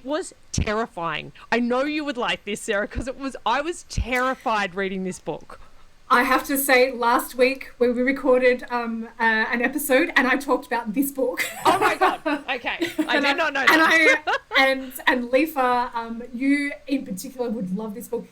Speaker 3: was terrifying. I know you would like this, Sarah, because I was terrified reading this book.
Speaker 4: I have to say, last week where we recorded an episode, and I talked about this book.
Speaker 3: Oh my God! Okay, I did not know that.
Speaker 4: And Lefa, you in particular would love this book.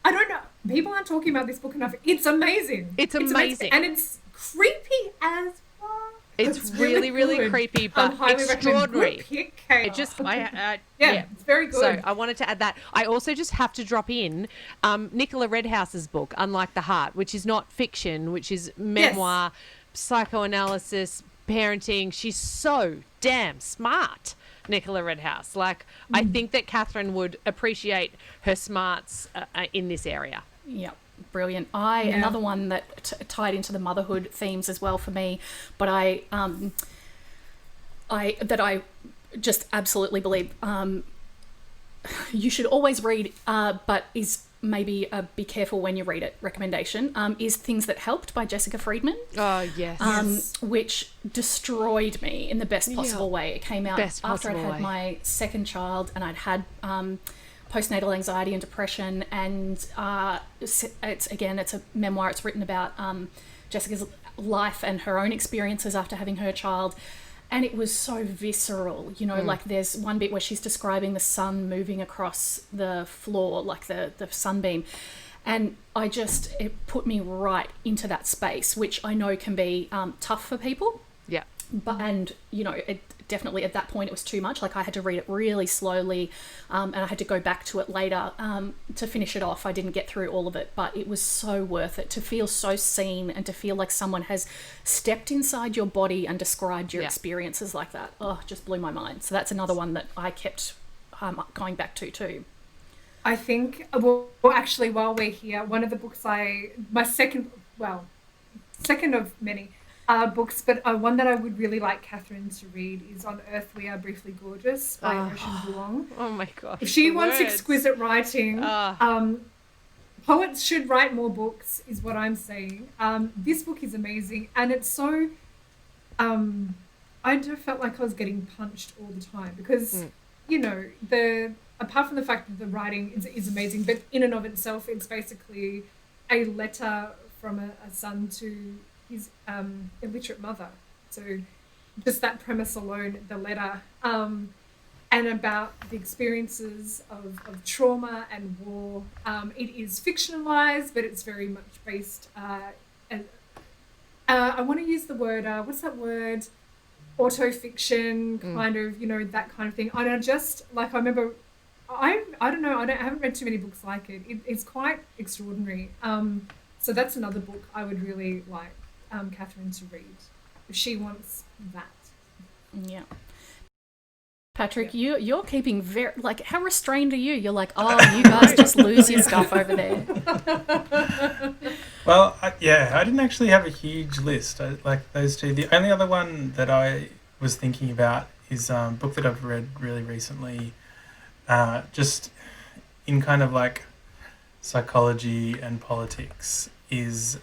Speaker 4: I don't know. People aren't talking about this book enough. It's amazing.
Speaker 3: It's amazing.
Speaker 4: And it's creepy as fuck.
Speaker 3: It's really, really creepy, but extraordinary. It just,
Speaker 4: it's very good.
Speaker 3: So I wanted to add that. I also just have to drop in Nicola Redhouse's book, Unlike the Heart, which is not fiction, which is memoir, psychoanalysis, parenting. She's so damn smart. Nicola Redhouse. I think that Catherine would appreciate her smarts in this area.
Speaker 1: Yeah, brilliant. Another one that tied into the motherhood themes as well for me, but I just absolutely believe you should always read, but is maybe a be careful when you read it recommendation, is Things That Helped by Jessica Friedman.
Speaker 3: Oh, yes.
Speaker 1: Which destroyed me in the best possible way. It came out after I'd had my second child, and I'd had postnatal anxiety and depression, and it's a memoir. It's written about Jessica's life and her own experiences after having her child. And it was so visceral, like there's one bit where she's describing the sun moving across the floor, like the sunbeam. And it put me right into that space, which I know can be tough for people.
Speaker 3: Yeah.
Speaker 1: But, it definitely at that point it was too much. Like I had to read it really slowly, and I had to go back to it later to finish it off. I didn't get through all of it, but it was so worth it to feel so seen and to feel like someone has stepped inside your body and described your experiences like that. Oh, just blew my mind. So that's another one that I kept going back to too.
Speaker 4: I think, actually, while we're here, one of the books my second of many books, but one that I would really like Catherine to read is On Earth We Are Briefly Gorgeous by Ocean Vuong.
Speaker 3: Oh my God.
Speaker 4: If she wants exquisite writing, poets should write more books, is what I'm saying. This book is amazing, and it's so... I just felt like I was getting punched all the time because, apart from the fact that the writing is amazing, but in and of itself, it's basically a letter from a son to his illiterate mother. So just that premise alone, the letter, and about the experiences of trauma and war. It is fictionalized, but it's very much based... I want to use the word, what's that word? Autofiction, kind of, that kind of thing. And I remember... I don't know, I haven't read too many books like it. It's quite extraordinary. So that's another book I would really like Catherine to read if she wants that.
Speaker 1: Yeah. Patrick, you're keeping very, how restrained are you? You're like, you guys just lose your stuff over there.
Speaker 2: Well, I didn't actually have a huge list. I like those two. The only other one that I was thinking about is a book that I've read really recently, just in kind of like psychology and politics, is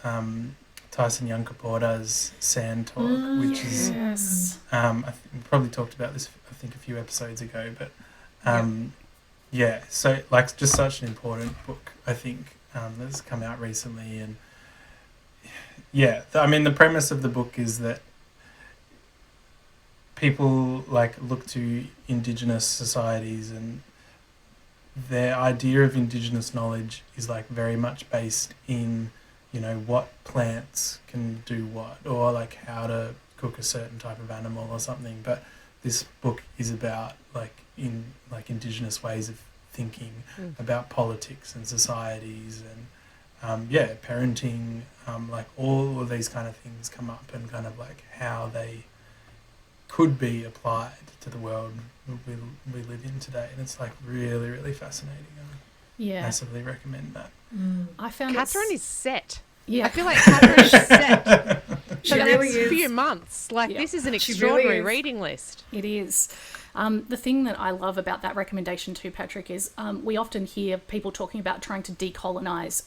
Speaker 2: Tyson Yunkaporta's Sand Talk, which is we probably talked about this I think a few episodes ago, but so just such an important book I think that's come out recently. And the premise of the book is that people like look to Indigenous societies, and their idea of Indigenous knowledge is like very much based in, you know, what plants can do what, or like how to cook a certain type of animal or something. But this book is about like Indigenous ways of thinking about politics and societies and parenting, like all of these kind of things come up, and kind of like how they could be applied to the world we live in today. And it's like really, really fascinating. I massively recommend that.
Speaker 1: I found
Speaker 3: Catherine is set.
Speaker 1: Yeah.
Speaker 3: I feel like Catherine is set
Speaker 4: She
Speaker 3: for the
Speaker 4: really
Speaker 3: next
Speaker 4: is.
Speaker 3: few months. Like,
Speaker 1: Yeah.
Speaker 3: this is an
Speaker 4: She
Speaker 3: extraordinary
Speaker 4: really is.
Speaker 3: reading list.
Speaker 1: It is. The thing that I love about that recommendation too, Patrick, is we often hear people talking about trying to decolonize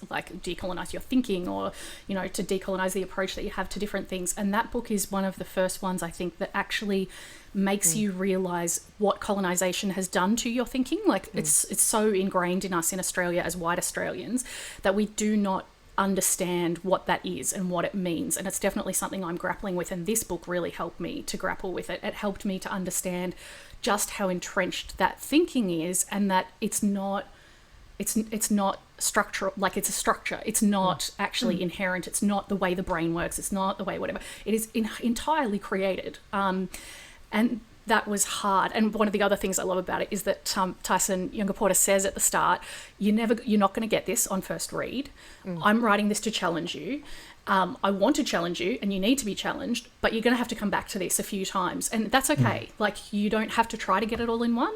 Speaker 1: your thinking, or, you know, to decolonize the approach that you have to different things. And that book is one of the first ones, I think, that actually makes you realize what colonization has done to your thinking. Like, it's so ingrained in us in Australia as white Australians that we do not understand what that is and what it means. And it's definitely something I'm grappling with, and this book really helped me to grapple with it. It helped me to understand just how entrenched that thinking is, and that it's not structural. Like, it's a structure, it's not actually inherent, it's not the way the brain works, it's not the way whatever, it is entirely created. And that was hard. And one of the other things I love about it is that Tyson Yunkaporta says at the start, you're not going to get this on first read. I'm writing this to challenge you. I want to challenge you, and you need to be challenged, but you're going to have to come back to this a few times, and that's okay. Like, you don't have to try to get it all in one.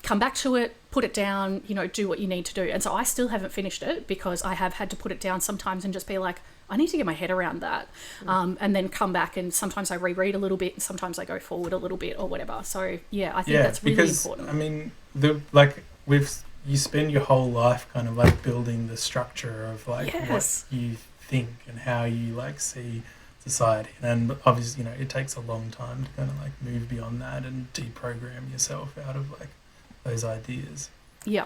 Speaker 1: Come back to it, put it down, you know, do what you need to do. And so I still haven't finished it, because I have had to put it down sometimes and just be like, I need to get my head around that. And then come back, and sometimes I reread a little bit, and sometimes I go forward a little bit or whatever. So yeah, I think that's really important.
Speaker 2: I mean, you spend your whole life kind of like building the structure of like what you think and how you like see society, and obviously, you know, it takes a long time to kind of like move beyond that and deprogram yourself out of like those ideas.
Speaker 1: Yeah.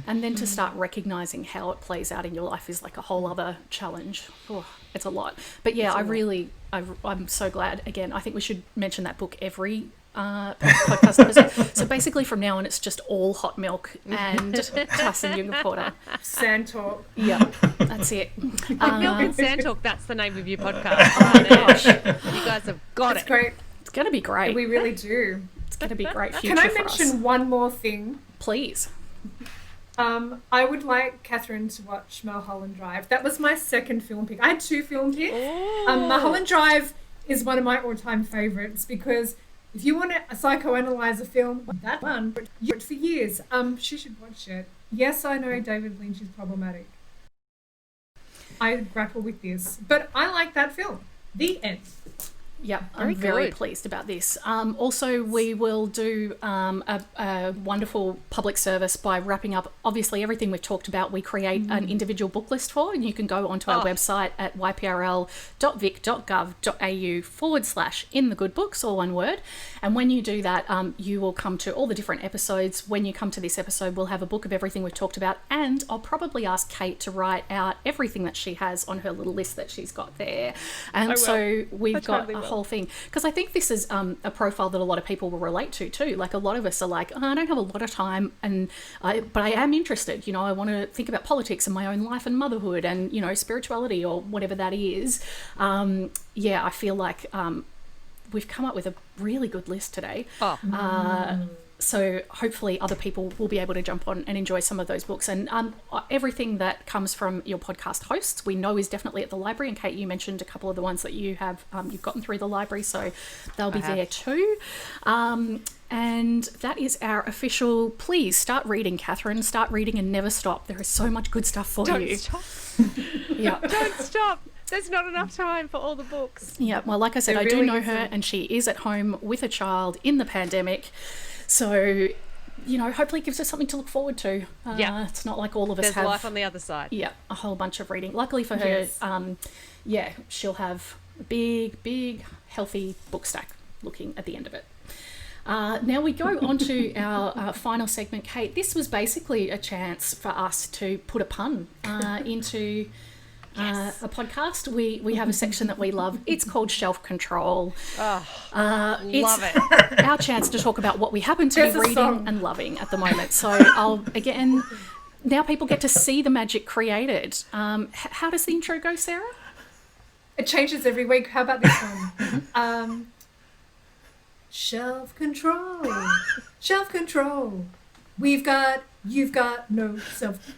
Speaker 1: And then to start recognizing how it plays out in your life is like a whole other challenge. Oh, it's a lot. But yeah, I'm so glad. Again, I think we should mention that book every podcast episode. So basically from now on, it's just all hot milk and Tyson Yunkaporta.
Speaker 4: Sand talk.
Speaker 1: Yeah, that's it.
Speaker 3: Hot milk and sand talk, that's the name of your podcast.
Speaker 1: Oh my gosh.
Speaker 3: You guys have got
Speaker 4: It's
Speaker 3: it.
Speaker 4: great.
Speaker 1: It's going to be great.
Speaker 4: We really do.
Speaker 1: It's going to be great future
Speaker 4: Can I
Speaker 1: for us.
Speaker 4: mention one more thing?
Speaker 1: Please.
Speaker 4: I would like Catherine to watch Mulholland Drive. That was my second film pick. I had two film picks. Mulholland Drive is one of my all-time favourites, because if you want to psychoanalyze a film, that one, you for years. She should watch it. Yes, I know David Lynch is problematic. I grapple with this, but I like that film. The end.
Speaker 1: Yeah, I'm very pleased about this. Also, we will do a wonderful public service by wrapping up, obviously, everything we've talked about. We create an individual book list for, and you can go onto our website at yprl.vic.gov.au/in-the-good-books, all one word. And when you do that, you will come to all the different episodes. When you come to this episode, we'll have a book of everything we've talked about, and I'll probably ask Kate to write out everything that she has on her little list that she's got there. And so we've got a whole thing, because I think this is a profile that a lot of people will relate to too. Like, a lot of us are like, I don't have a lot of time, but I am interested, you know, I want to think about politics and my own life and motherhood and, you know, spirituality or whatever that is. I feel like we've come up with a really good list today. So hopefully other people will be able to jump on and enjoy some of those books. And everything that comes from your podcast hosts, we know is definitely at the library. And Kate, you mentioned a couple of the ones that you have, you've gotten through the library, so they'll be there too. And that is our official, please start reading, Catherine. Start reading and never stop. There is so much good stuff for you.
Speaker 3: Don't stop.
Speaker 1: Yeah.
Speaker 3: Don't stop. There's not enough time for all the books.
Speaker 1: Yeah, well, like I said, I do know her, and she is at home with a child in the pandemic. So, you know, hopefully it gives us something to look forward to. It's not like all of us have...
Speaker 3: There's life on the other side.
Speaker 1: Yeah, a whole bunch of reading. Luckily for her, she'll have a big, healthy book stack looking at the end of it. Now we go on to our final segment, Kate. This was basically a chance for us to put a pun into a podcast, we have a section that we love. It's called Shelf Control.
Speaker 3: Love it.
Speaker 1: Our chance to talk about what we happen to be reading and loving at the moment. So now people get to see the magic created. How does the intro go, Sarah?
Speaker 4: It changes every week. How about this one? Shelf control. Shelf control. You've got no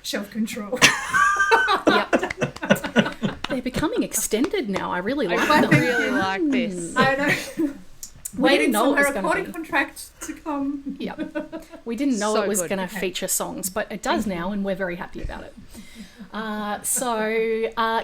Speaker 4: shelf control.
Speaker 1: Yep. They're becoming extended now. I really like them.
Speaker 3: I really like this.
Speaker 4: I know. Waiting for
Speaker 1: her
Speaker 4: recording contract to come.
Speaker 1: Yep. We didn't know it was going to
Speaker 4: Okay.
Speaker 1: feature songs, but it does now, and we're very happy about it.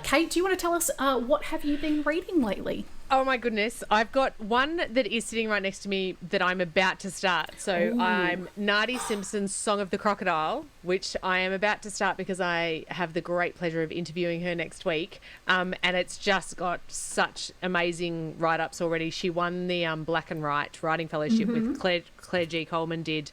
Speaker 1: Kate, do you want to tell us what have you been reading lately?
Speaker 3: Oh my goodness. I've got one that is sitting right next to me that I'm about to start. So I'm Nardi Simpson's Song of the Crocodile, which I am about to start because I have the great pleasure of interviewing her next week. And it's just got such amazing write-ups already. She won the Black and White Writing Fellowship with Claire G. Coleman did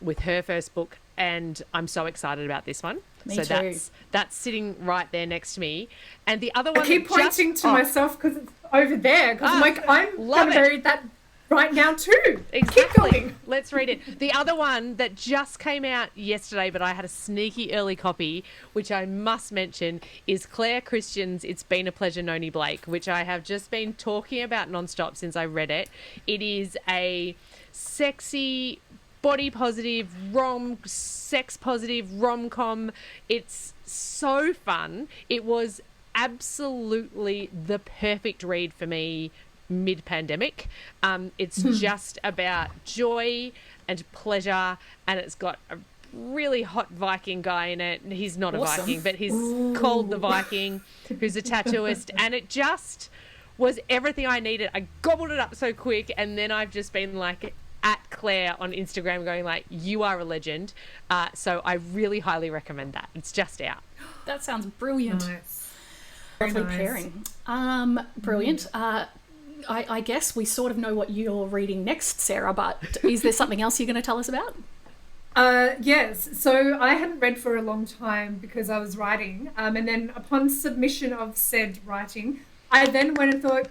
Speaker 3: with her first book. And I'm so excited about this one.
Speaker 1: Me
Speaker 3: so
Speaker 1: too.
Speaker 3: that's sitting right there next to me. And the other one
Speaker 4: I keep pointing to myself because it's over there. Because I'm like, I'm going to read that right now too.
Speaker 3: Exactly.
Speaker 4: Keep going.
Speaker 3: Let's read it. The other one that just came out yesterday, but I had a sneaky early copy, which I must mention, is Claire Christian's It's Been a Pleasure, Noni Blake, which I have just been talking about nonstop since I read it. It is a sexy, body positive, sex positive rom-com. It's so fun. It was absolutely the perfect read for me mid-pandemic. It's just about joy and pleasure, and it's got a really hot Viking guy in it. He's not a Viking, but he's called the Viking, who's a tattooist, and it just was everything I needed. I gobbled it up so quick, and then I've just been like at Claire on Instagram going like, you are a legend. So I really highly recommend that. It's just out.
Speaker 1: That sounds brilliant.
Speaker 4: Nice.
Speaker 1: Lovely
Speaker 4: Very nice.
Speaker 1: pairing. Brilliant. I guess we sort of know what you're reading next, Sarah, but is there something else you're going to tell us about?
Speaker 4: Yes. So I hadn't read for a long time because I was writing. And then upon submission of said writing, I then went and thought,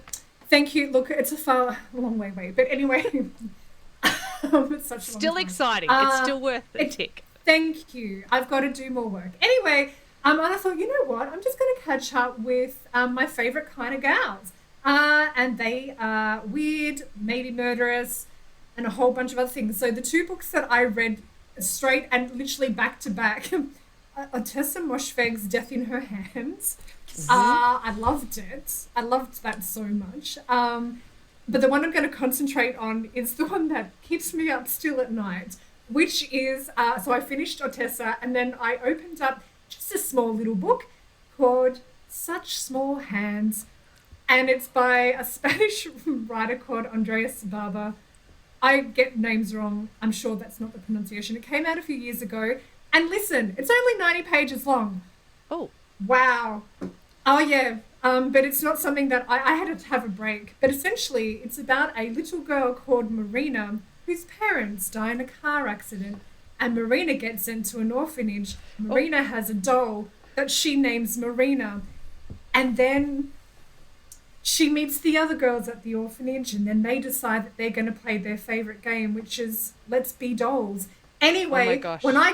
Speaker 4: thank you. Look, it's a long way away. But anyway, it's such a
Speaker 3: Still
Speaker 4: long time.
Speaker 3: exciting. It's still worth the tick.
Speaker 4: Thank you. I've got to do more work. Anyway, and I thought, you know what? I'm just going to catch up with my favourite kind of gals. And they are weird, maybe murderous, and a whole bunch of other things. So the two books that I read straight and literally back to back, Ottessa Moshfegh's Death in Her Hands. I loved it. I loved that so much. But the one I'm going to concentrate on is the one that keeps me up still at night, which is, so I finished Ottessa, and then I opened up just a small little book called Such Small Hands, and it's by a Spanish writer called Andreas Barba. I get names wrong. I'm sure that's not the pronunciation. It came out a few years ago. And listen, it's only 90 pages long.
Speaker 3: Oh.
Speaker 4: Wow. Oh, yeah. But it's not something that I had to have a break. But essentially, it's about a little girl called Marina whose parents die in a car accident. And Marina gets sent to an orphanage. Marina has a doll that she names Marina. And then she meets the other girls at the orphanage, and then they decide that they're going to play their favourite game, which is Let's Be Dolls. Anyway,
Speaker 3: oh my gosh.
Speaker 4: when I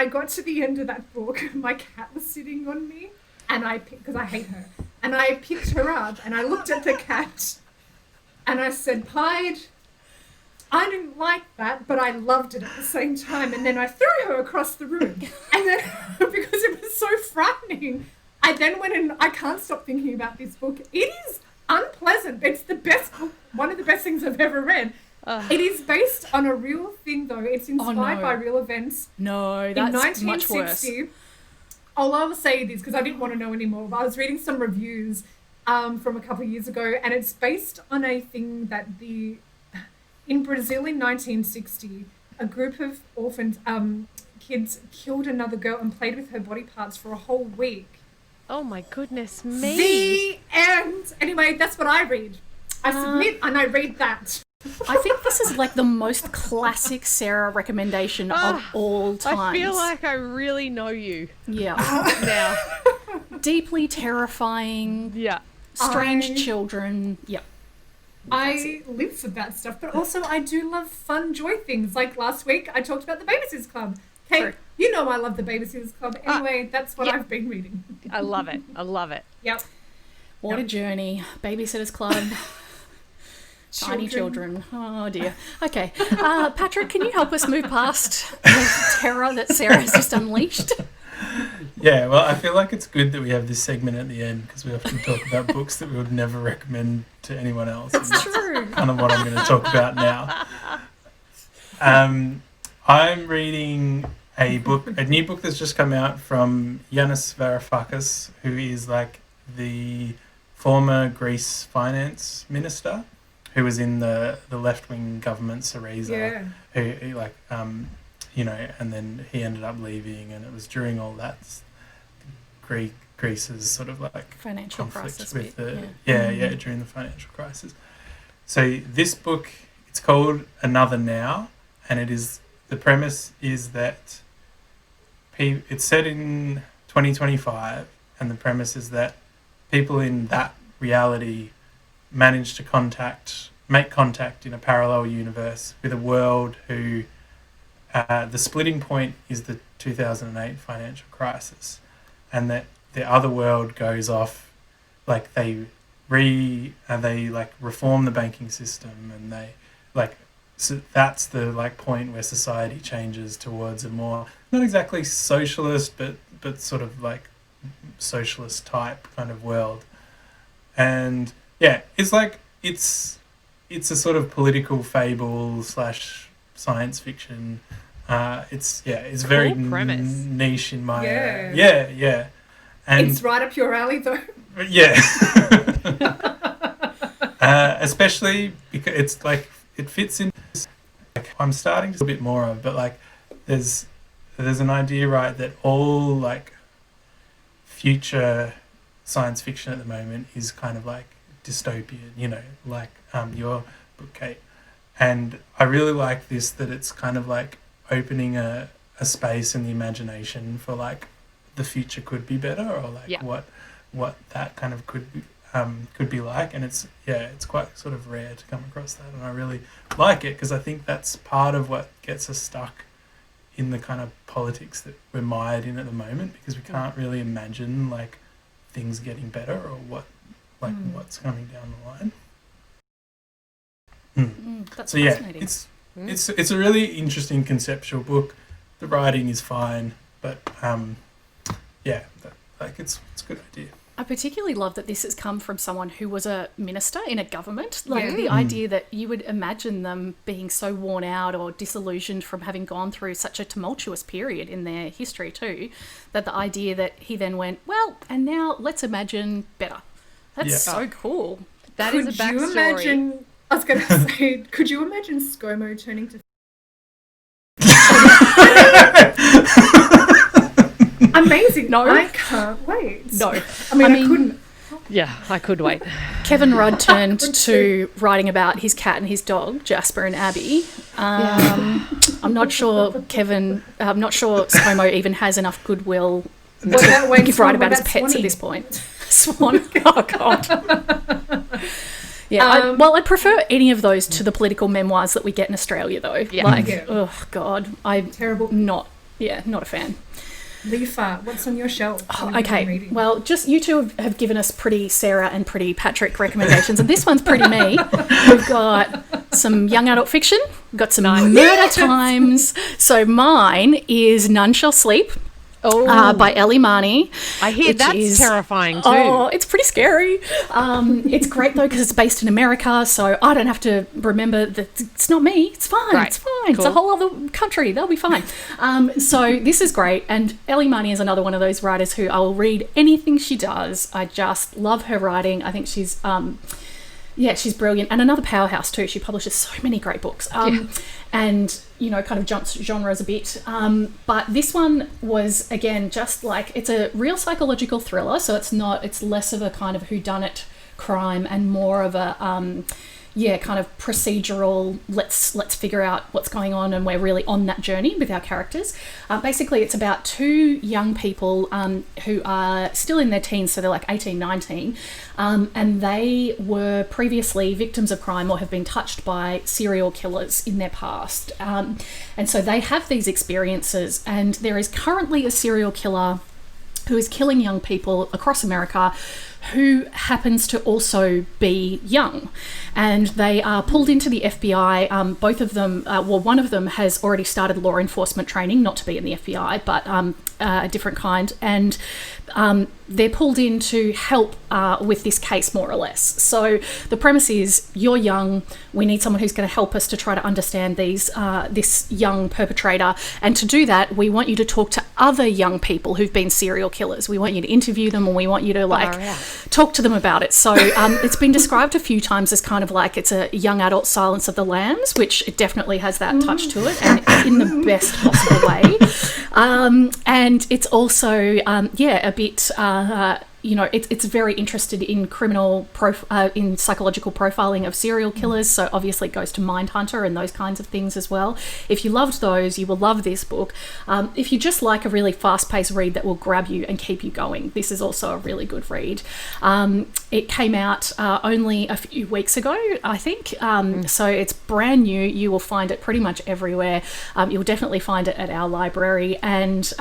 Speaker 4: got to the end of that book, my cat was sitting on me, and because I hate her, and I picked her up, and I looked at the cat, and I said, Pied, I didn't like that, but I loved it at the same time. And then I threw her across the room, and then because it was so frightening, I then went and I can't stop thinking about this book. It is unpleasant. It's the best book, one of the best things I've ever read. It is based on a real thing, though. It's inspired by real events.
Speaker 1: No, that's
Speaker 4: in
Speaker 1: much worse.
Speaker 4: 1960. All I will say this because I didn't want to know anymore. But I was reading some reviews from a couple of years ago, and it's based on a thing that in Brazil in 1960, a group of orphaned kids killed another girl and played with her body parts for a whole week.
Speaker 3: Oh my goodness me.
Speaker 4: The end. Anyway, that's what I read. I submit and I read that.
Speaker 1: I think this is like the most classic Sarah recommendation of all time.
Speaker 3: I feel like I really know you.
Speaker 1: Yeah.
Speaker 3: Now.
Speaker 1: deeply terrifying, strange children. Yep.
Speaker 4: I live for that stuff, but also I do love fun joy things. Like last week, I talked about the Babysitters Club. Kate,
Speaker 1: True.
Speaker 4: you know I love the Babysitters Club. Anyway, that's what I've been reading.
Speaker 3: I love it.
Speaker 4: Yep.
Speaker 1: What a journey. Babysitters Club. Tiny children. Oh, dear. Okay. Patrick, can you help us move past the terror that Sarah has just unleashed?
Speaker 2: Yeah, well, I feel like it's good that we have this segment at the end because we often talk about books that we would never recommend to anyone else.
Speaker 1: It's true.
Speaker 2: Kind of what I'm going to talk about now. I'm reading a new book that's just come out from Yanis Varoufakis, who is like the former Greece finance minister, who was in the left-wing government Syriza, who like and then he ended up leaving, and it was during all that Greece's sort of like
Speaker 1: financial crisis
Speaker 2: with
Speaker 1: bit,
Speaker 2: during the financial crisis. So this book, it's called Another Now, and the premise is that it's set in 2025, and the premise is that people in that reality manage to make contact in a parallel universe with a world who the splitting point is the 2008 financial crisis, and that the other world goes off, like they reform the banking system, and so that's the like point where society changes towards a more not exactly socialist but sort of like socialist type kind of world. And it's like it's a sort of political fable / science fiction. It's cool, very niche in my area. And
Speaker 4: it's right up your alley though.
Speaker 2: Yeah. Especially because it's like it fits in. Like, I'm starting to a bit more of, but like there's an idea, right, that all like future science fiction at the moment is kind of like dystopian, like your book, Kate. And I really like this, that it's kind of like opening a space in the imagination for like the future could be better, or like what that kind of could be like. And it's quite sort of rare to come across that, and I really like it because I think that's part of what gets us stuck in the kind of politics that we're mired in at the moment, because we can't really imagine like things getting better or what's coming down the line.
Speaker 1: That's
Speaker 2: so
Speaker 1: fascinating.
Speaker 2: It's a really interesting conceptual book. The writing is fine, but it's a good idea.
Speaker 1: I particularly love that this has come from someone who was a minister in a government. Like the idea that you would imagine them being so worn out or disillusioned from having gone through such a tumultuous period in their history too, that the idea that he then went, well, and now let's imagine better. That's so cool.
Speaker 3: That is a backstory.
Speaker 4: I was going to say, could you imagine ScoMo turning to... Amazing.
Speaker 1: No.
Speaker 4: I can't wait.
Speaker 1: No.
Speaker 4: I mean, I couldn't.
Speaker 3: Yeah, I could wait.
Speaker 1: Kevin Rudd turned to writing about his cat and his dog, Jasper and Abby. I'm not sure ScoMo even has enough goodwill to write about his pets at this point. Swan. Oh, God. Yeah, I'd prefer any of those to the political memoirs that we get in Australia, though. Yeah. Oh, God.
Speaker 4: Terrible.
Speaker 1: Not a fan.
Speaker 4: Lefa, what's on your shelf?
Speaker 1: Okay, well, just you two have given us pretty Sarah and pretty Patrick recommendations, and this one's pretty me. We've got some young adult fiction, we've got some murder times. So mine is None Shall Sleep. By Ellie Marnie.
Speaker 3: I hear that's terrifying too.
Speaker 1: Oh, it's pretty scary. It's great though because it's based in America, so I don't have to remember that it's not me. It's fine. Right. It's fine. Cool. It's a whole other country. They'll be fine. So this is great. And Ellie Marnie is another one of those writers who I will read anything she does. I just love her writing. I think she's she's brilliant, and another powerhouse too. She publishes so many great books. And kind of jumps genres a bit. But this one was, again, just like, it's a real psychological thriller, so it's less of a kind of whoddunit crime and more of a, kind of procedural, let's figure out what's going on, and we're really on that journey with our characters. Basically, it's about two young people who are still in their teens, so they're like 18, 19, and they were previously victims of crime or have been touched by serial killers in their past. And so they have these experiences, and there is currently a serial killer who is killing young people across America who happens to also be young. And they are pulled into the FBI. Both of them, one of them has already started law enforcement training, not to be in the FBI, but a different kind. And they're pulled in to help with this case, more or less. So the premise is, you're young, we need someone who's going to help us to try to understand this young perpetrator. And to do that, we want you to talk to other young people who've been serial killers. We want you to interview them, and we want you to talk to them about it. So it's been described a few times as kind of like it's a young adult Silence of the Lambs, which it definitely has that touch to it, and in the best possible way. And it's also, a bit, it's very interested in in psychological profiling of serial killers. So obviously it goes to Mindhunter and those kinds of things as well. If you loved those, you will love this book. If you just like a really fast-paced read that will grab you and keep you going, this is also a really good read. It came out only a few weeks ago, I think. So it's brand new. You will find it pretty much everywhere. You'll definitely find it at our library. And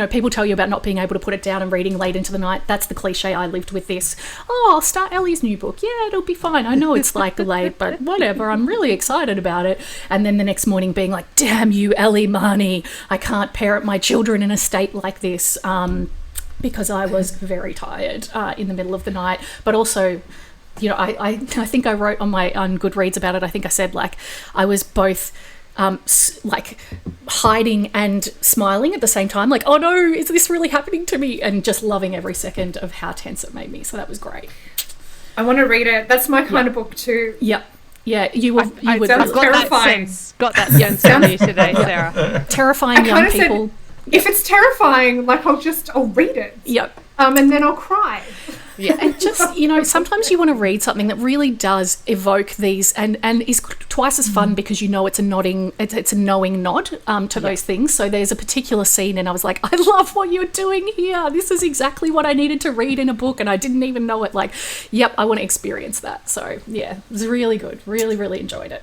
Speaker 1: people tell you about not being able to put it down and reading late into the night. That's the cliche I lived with this. Oh, I'll start Ellie's new book. Yeah, it'll be fine. I know it's like late, but whatever. I'm really excited about it. And then the next morning being like, damn you, Ellie Marnie. I can't parent my children in a state like this because I was very tired in the middle of the night. But also, I think I wrote on Goodreads about it. I think I said, like, I was both hiding and smiling at the same time, like, oh no, is this really happening to me? And just loving every second of how tense it made me. So that was great.
Speaker 4: I want to read it. That's my kind of book too.
Speaker 1: Yep. Yeah, you would.
Speaker 4: Sounds terrifying.
Speaker 3: Got that sense from you today, Sarah.
Speaker 1: Terrifying young people.
Speaker 4: Said, if it's terrifying, like I'll read it.
Speaker 1: Yep.
Speaker 4: And then I'll cry.
Speaker 1: Yeah, and just, sometimes you want to read something that really does evoke these and is twice as fun because it's a knowing nod to those things. So there's a particular scene and I was like, I love what you're doing here. This is exactly what I needed to read in a book and I didn't even know it. Like, yep, I want to experience that. So yeah, it was really good. Really, really enjoyed it.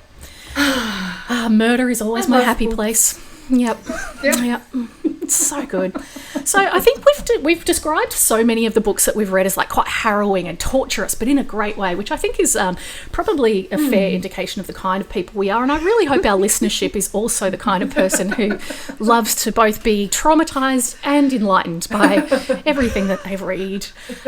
Speaker 1: Murder is always my happy place. Yep. It's so good. So I think we've described so many of the books that we've read as like quite harrowing and torturous, but in a great way, which I think is probably a fair indication of the kind of people we are. And I really hope our listenership is also the kind of person who loves to both be traumatized and enlightened by everything that they read.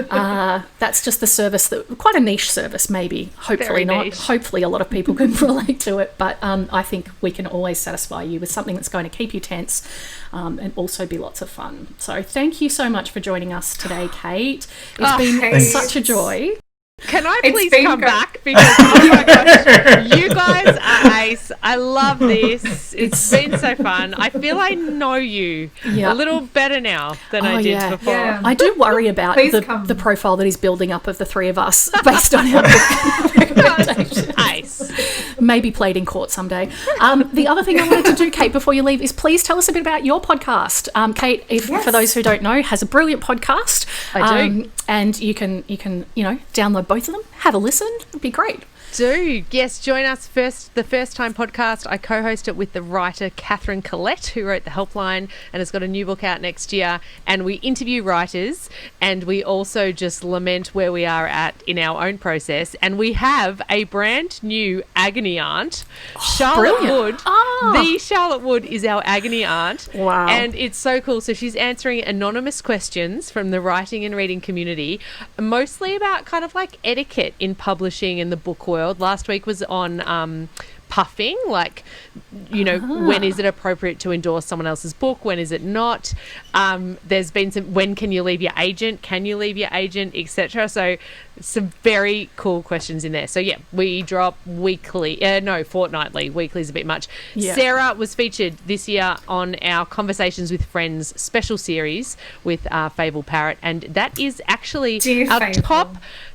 Speaker 1: That's just the service quite a niche service, maybe. Hopefully not. Niche. Hopefully a lot of people can relate to it, but I think we can always satisfy you with something that's going to keep you tense and also be lots of fun. So thank you so much for joining us today, Kate. It's been such a joy.
Speaker 3: Can I please come back? Because, oh my gosh, you guys are ace. I love this. It's been so fun. I feel I know you a little better now than I did before. Yeah.
Speaker 1: I do worry about the profile that is building up of the three of us based on our recommendations.
Speaker 3: Ace.
Speaker 1: Maybe played in court someday. The other thing I wanted to do, Kate, before you leave, is please tell us a bit about your podcast. Kate, for those who don't know, has a brilliant podcast.
Speaker 3: I do.
Speaker 1: And you can download both of them, have a listen. It'd be great.
Speaker 3: Yes, join us the first time podcast. I co-host it with the writer Catherine Collette, who wrote The Helpline and has got a new book out next year, and we interview writers and we also just lament where we are at in our own process. And we have a brand new agony aunt, Charlotte Wood. The Charlotte Wood is our agony aunt.
Speaker 1: Wow.
Speaker 3: And it's so cool. So she's answering anonymous questions from the writing and reading community, mostly about kind of like etiquette in publishing and the book world. Last week was on puffing, like, you know, when is it appropriate to endorse someone else's book, when is it not? There's been some, when can you leave your agent, etc. So some very cool questions in there. So yeah, we drop fortnightly. Weekly is a bit much. Sarah was featured this year on our Conversations with Friends special series with Fable Parrot, and that is actually our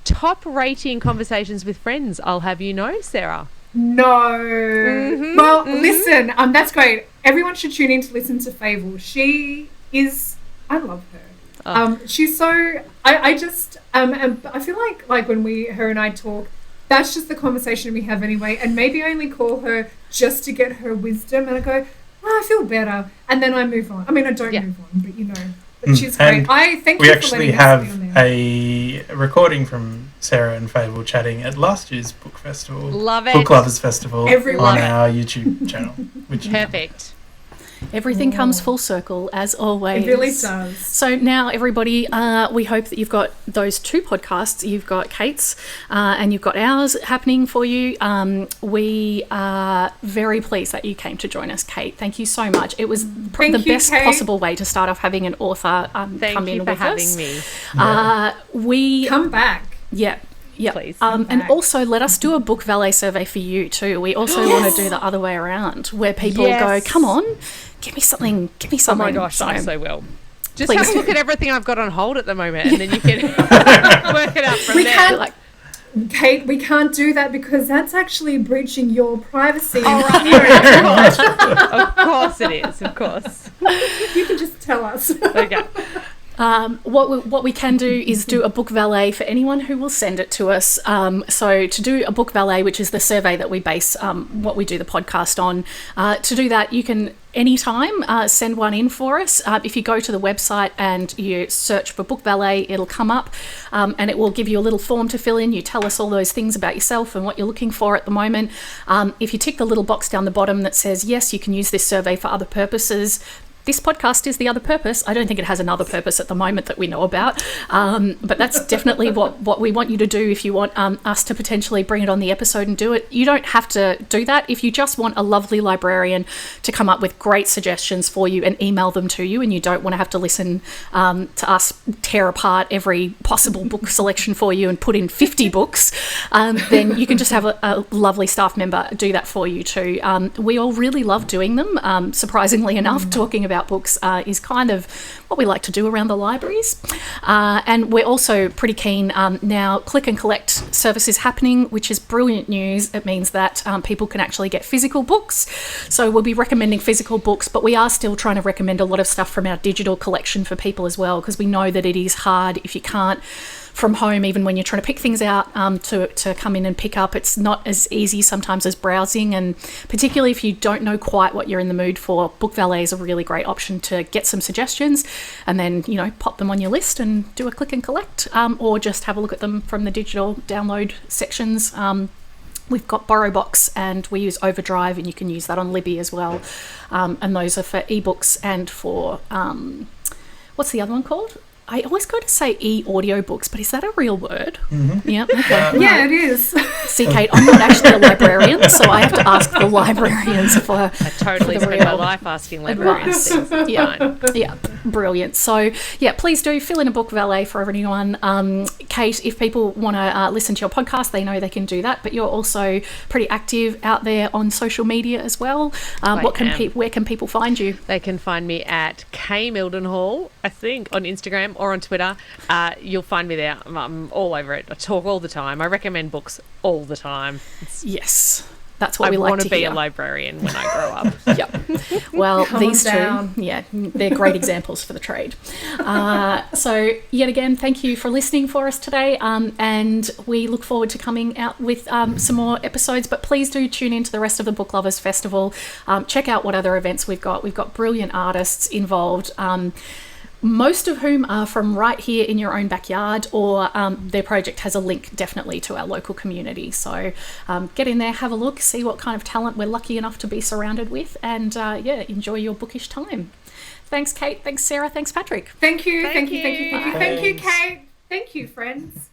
Speaker 3: top rating Conversations with Friends, I'll have you know, Sarah.
Speaker 4: No. Well, listen, that's great. Everyone should tune in to listen to Fable. She is, I love her. She's so, I just, I feel like when her and I talk, that's just the conversation we have anyway, and maybe I only call her just to get her wisdom, and I go, I feel better, and then I move on. I mean, I don't move on, but you know. But she's great. I thank you for letting us be on there. We actually
Speaker 2: have a recording from Sarah and Fable chatting at last year's book festival.
Speaker 3: Love it.
Speaker 2: Booklovers Festival on our YouTube channel. Which
Speaker 3: perfect.
Speaker 1: Everything comes full circle, as always.
Speaker 4: It really does.
Speaker 1: So now, everybody, we hope that you've got those two podcasts. You've got Kate's and you've got ours happening for you. We are very pleased that you came to join us, Kate. Thank you so much. It was the best possible way to start off having an author come in with us.
Speaker 3: Thank you for having me.
Speaker 1: We
Speaker 4: come back.
Speaker 1: Yeah. Yeah,
Speaker 3: please.
Speaker 1: And also let us do a book valet survey for you too. We also want to do the other way around, where people go, "Come on, give me something."
Speaker 3: Oh my gosh, I so will. Just have a look at everything I've got on hold at the moment, and then you can work it out from there.
Speaker 4: Kate, we can't do that because that's actually breaching your privacy.
Speaker 3: All right. Of course it is. Of course.
Speaker 4: You can just tell us.
Speaker 3: Okay.
Speaker 1: What we can do is do a book valet for anyone who will send it to us. So to do a book valet, which is the survey that we base what we do the podcast on, to do that you can anytime send one in for us. If you go to the website and you search for book valet, it'll come up and it will give you a little form to fill in. You tell us all those things about yourself and what you're looking for at the moment. If you tick the little box down the bottom that says yes, you can use this survey for other purposes, this podcast is the other purpose. I don't think it has another purpose at the moment that we know about, but that's definitely what we want you to do if you want us to potentially bring it on the episode and do it. You don't have to do that. If you just want a lovely librarian to come up with great suggestions for you and email them to you, and you don't want to have to listen to us tear apart every possible book selection for you and put in 50 books, then you can just have a lovely staff member do that for you too. We all really love doing them. Surprisingly enough, talking about books is kind of what we like to do around the libraries, and we're also pretty keen now. Click and collect service is happening, which is brilliant news. It means that people can actually get physical books, so we'll be recommending physical books, but we are still trying to recommend a lot of stuff from our digital collection for people as well, because we know that it is hard if you can't from home, even when you're trying to pick things out to come in and pick up. It's not as easy sometimes as browsing, and particularly if you don't know quite what you're in the mood for, Book Valet is a really great option to get some suggestions and then, you know, pop them on your list and do a click and collect, or just have a look at them from the digital download sections. We've got BorrowBox and we use Overdrive, and you can use that on Libby as well, and those are for ebooks and for what's the other one called? I always go to say e-audiobooks, but is that a real word?
Speaker 2: Mm-hmm.
Speaker 1: Yeah, okay.
Speaker 4: Yeah, it is.
Speaker 1: See, Kate, I'm not actually a librarian, so I have to ask the librarians for
Speaker 3: I totally spend my life asking librarians things.
Speaker 1: Yeah, brilliant. So, yeah, please do fill in a book valet for everyone. Kate, if people want to listen to your podcast, they know they can do that, but you're also pretty active out there on social media as well. Where can people find you?
Speaker 3: They can find me at Kate Mildenhall, I think, on Instagram or on Twitter. You'll find me there. I'm all over it. I talk all the time. I recommend books all the time.
Speaker 1: Yes, that's what we like to hear.
Speaker 3: I want to be a librarian when I grow up.
Speaker 1: Yep. Well, these two, they're great examples for the trade. So yet again, thank you for listening for us today, and we look forward to coming out with some more episodes, but please do tune into the rest of the Booklovers Festival. Check out what other events we've got. We've got brilliant artists involved, most of whom are from right here in your own backyard, or their project has a link definitely to our local community. So get in there, have a look, see what kind of talent we're lucky enough to be surrounded with, and enjoy your bookish time. Thanks, Kate. Thanks, Sarah. Thanks, Patrick.
Speaker 4: Thank you, Kate. Thank you, friends.